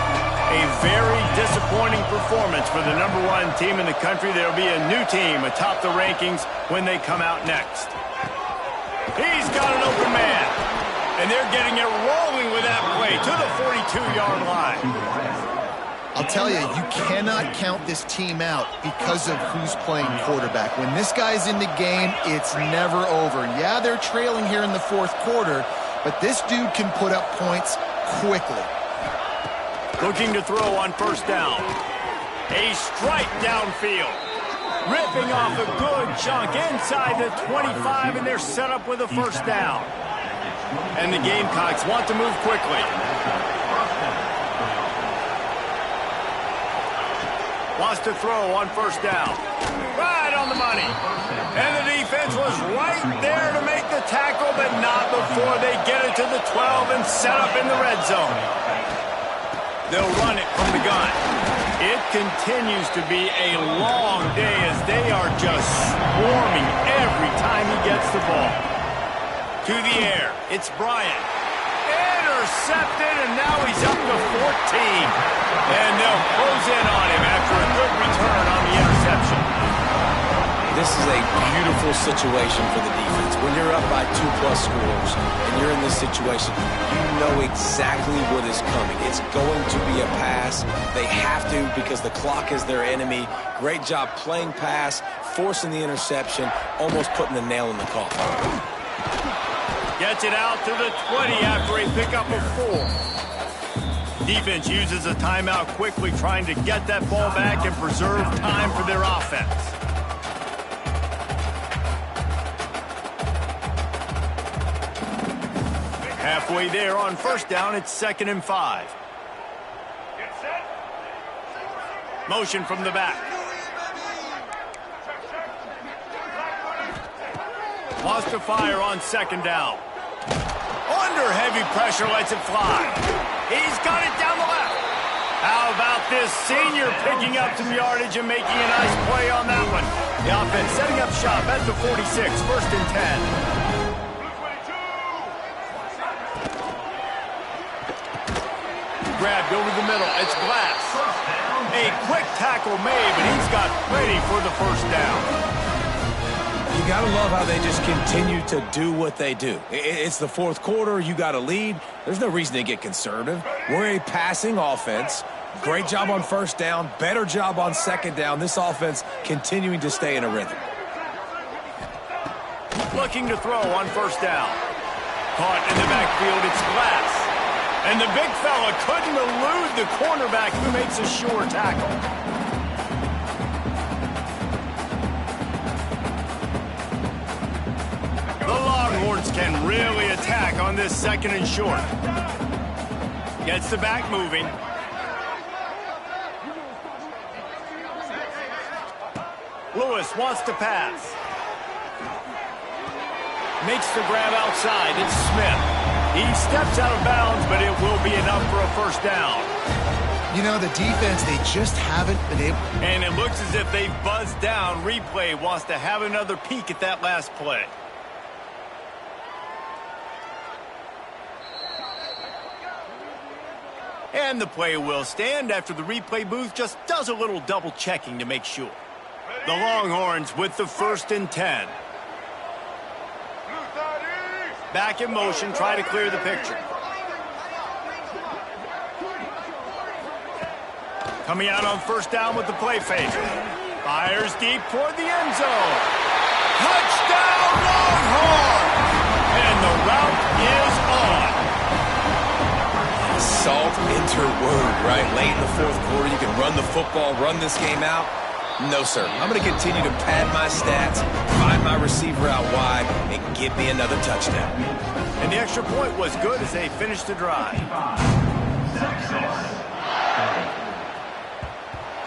[SPEAKER 1] A very disappointing performance for the #1 team in the country. There'll be a new team atop the rankings when they come out next. He's got an open man. And they're getting it rolling with that play to the 42-yard line.
[SPEAKER 2] I'll tell you, you cannot count this team out because of who's playing quarterback. When this guy's in the game, it's never over. Yeah, they're trailing here in the fourth quarter, but this dude can put up points quickly.
[SPEAKER 1] Looking to throw on first down. A strike downfield. Ripping off a good chunk inside the 25, and they're set up with a first down. And the Gamecocks want to move quickly. Wants to throw on first down. Right on the money. And the defense was right there to make the tackle, but not before they get it to the 12 and set up in the red zone. They'll run it from the gun. It continues to be a long day as they are just swarming every time he gets the ball. To the air, it's Bryant. Intercepted, and now he's up to 14. And they'll close in on him after a good return on the interception.
[SPEAKER 3] This is a beautiful situation for the defense. When you're up by 2+ scores and you're in this situation, you know exactly what is coming. It's going to be a pass. They have to because the clock is their enemy. Great job playing pass, forcing the interception, almost putting the nail in the coffin.
[SPEAKER 1] Gets it out to the 20 after a pickup of 4. Defense uses a timeout quickly, trying to get that ball back and preserve time for their offense. Halfway there on first down, it's 2nd and 5. Motion from the back. Wants to fire on 2nd down. Under heavy pressure, lets it fly. He's got it down the left. How about this senior picking up some yardage and making a nice play on that one? The offense setting up shop at the 46, 1st and 10. Grabbed over the middle. It's Glass. A quick tackle made, but he's got plenty for the 1st down.
[SPEAKER 3] You got to love how they just continue to do what they do. It's the 4th quarter. You got to lead. There's no reason to get conservative. We're a passing offense. Great job on 1st down. Better job on 2nd down. This offense continuing to stay in a rhythm.
[SPEAKER 1] Looking to throw on 1st down. Caught in the backfield. It's Glass. And the big fella couldn't elude the cornerback who makes a sure tackle. The Longhorns can really attack on this 2nd and short. Gets the back moving. Lewis wants to pass. Makes the grab outside. It's Smith. He steps out of bounds, but it will be enough for a 1st down.
[SPEAKER 2] You know, the defense, they just haven't been able.
[SPEAKER 1] And it looks as if they've buzzed down. Replay wants to have another peek at that last play. And the play will stand after the replay booth just does a little double checking to make sure. The Longhorns with the 1st and 10. Back in motion, try to clear the picture. Coming out on 1st down with the play fake. Fires deep toward the end zone. Touchdown, Longhorns! And the route is on.
[SPEAKER 3] Salt into wound, right? Late in the 4th quarter, you can run the football, run this game out. No, sir. I'm going to continue to pad my stats, find my receiver out wide, and give me another touchdown.
[SPEAKER 1] And the extra point was good as they finished the drive.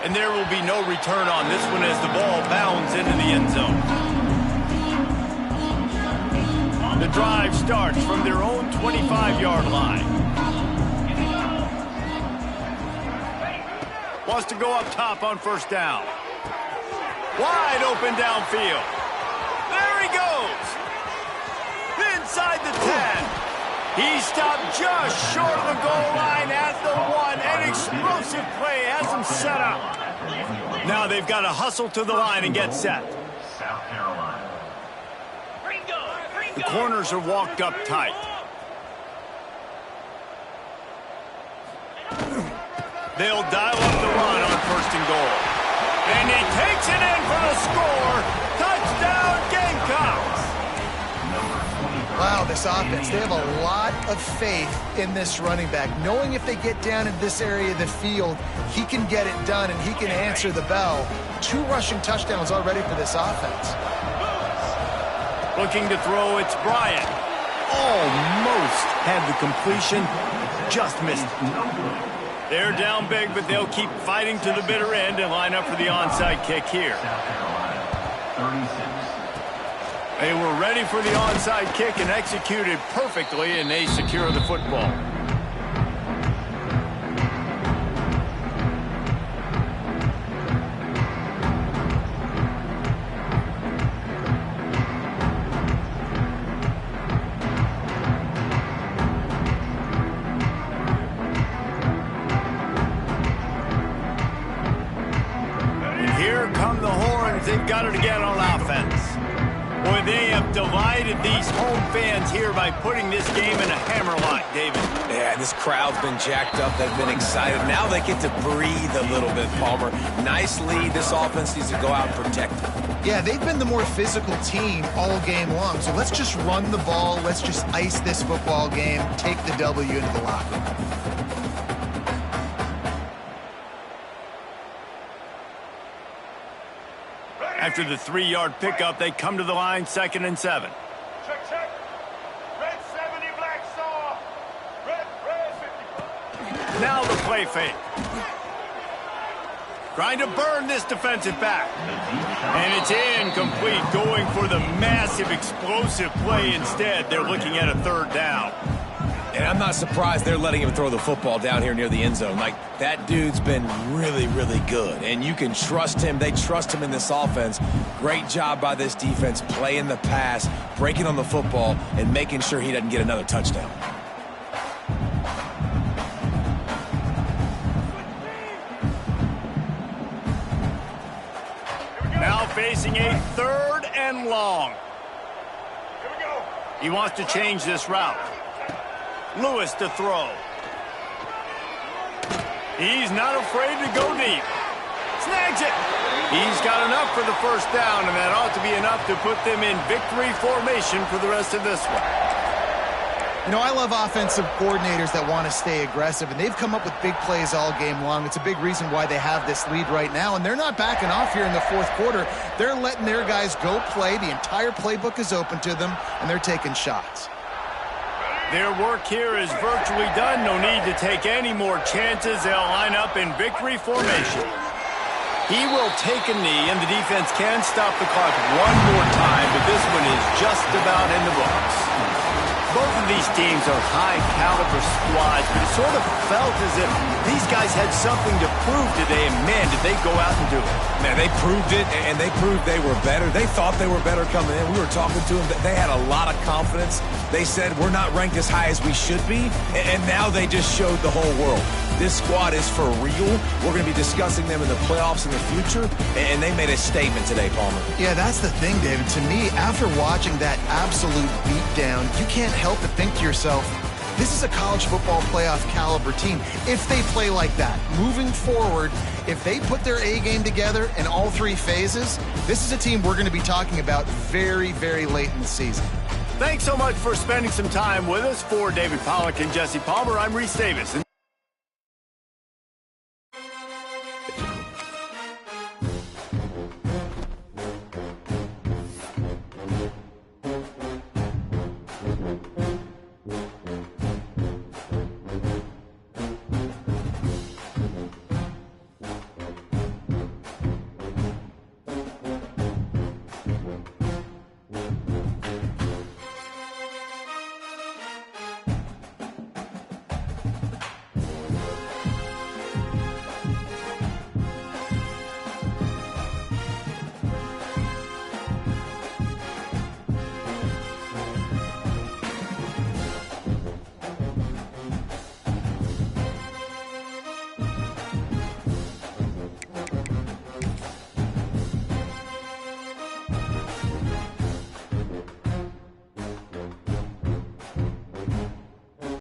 [SPEAKER 1] And there will be no return on this one as the ball bounds into the end zone. The drive starts from their own 25-yard line. Wants to go up top on 1st down. Wide open downfield. There he goes. Inside the 10. He stopped just short of the goal line at the 1. An explosive play has him set up. Now they've got to hustle to the line and get set.
[SPEAKER 5] South Carolina.
[SPEAKER 1] The corners are walked up tight. They'll dial up the run on 1st and goal. And he takes it in for the score. Touchdown, Gamecocks.
[SPEAKER 2] Wow, this offense, they have a lot of faith in this running back, knowing if they get down in this area of the field, he can get it done and he can answer the bell. 2 rushing touchdowns already for this offense.
[SPEAKER 1] Looking to throw, it's Bryant. Almost had the completion, just missed it. They're down big, but they'll keep fighting to the bitter end and line up for the onside kick here.
[SPEAKER 5] South Carolina, 36.
[SPEAKER 1] They were ready for the onside kick and executed perfectly, and they secure the football. They've got it again on offense. Boy, they have delighted these home fans here by putting this game in a hammerlock, David.
[SPEAKER 3] Yeah, this crowd's been jacked up. They've been excited. Now they get to breathe a little bit, Palmer. Nice lead. This offense needs to go out and protect it.
[SPEAKER 2] Yeah, they've been the more physical team all game long. So let's just run the ball. Let's just ice this football game, take the W into the locker room.
[SPEAKER 1] After the 3-yard pickup, they come to the line, 2nd and 7.
[SPEAKER 5] Check, check. Red 70, black saw. Red 50.
[SPEAKER 1] Now the play fake. Trying to burn this defensive back. And it's incomplete, going for the massive explosive play instead. They're looking at a 3rd down.
[SPEAKER 3] And I'm not surprised they're letting him throw the football down here near the end zone. Like, that dude's been really, really good. And you can trust him. They trust him in this offense. Great job by this defense playing the pass, breaking on the football, and making sure he doesn't get another touchdown.
[SPEAKER 1] Now facing a 3rd and long. He wants to change this route. Lewis to throw. He's not afraid to go deep. Snags it. He's got enough for the first down, and that ought to be enough to put them in victory formation for the rest of this one.
[SPEAKER 2] You know, I love offensive coordinators that want to stay aggressive, and they've come up with big plays all game long. It's a big reason why they have this lead right now, and they're not backing off here in the 4th quarter. They're letting their guys go play. The entire playbook is open to them, and they're taking shots.
[SPEAKER 1] Their work here is virtually done. No need to take any more chances. They'll line up in victory formation. He will take a knee, and the defense can stop the clock one more time, but this one is just about in the books. Both of these teams are high-caliber squads, but it sort of felt as if these guys had something to prove today, and man, did they go out and do it.
[SPEAKER 3] Man, they proved it, and they proved they were better. They thought they were better coming in. We were talking to them. They had a lot of confidence. They said, we're not ranked as high as we should be, and now they just showed the whole world. This squad is for real. We're going to be discussing them in the playoffs in the future, and they made a statement today, Palmer.
[SPEAKER 2] Yeah, that's the thing, David. To me, after watching that absolute beatdown, you can't help but think to yourself, this is a college football playoff caliber team. If they play like that, moving forward, if they put their A game together in all 3 phases, this is a team we're going to be talking about very, very late in the season.
[SPEAKER 1] Thanks so much for spending some time with us. For David Pollack and Jesse Palmer, I'm Reese Davis.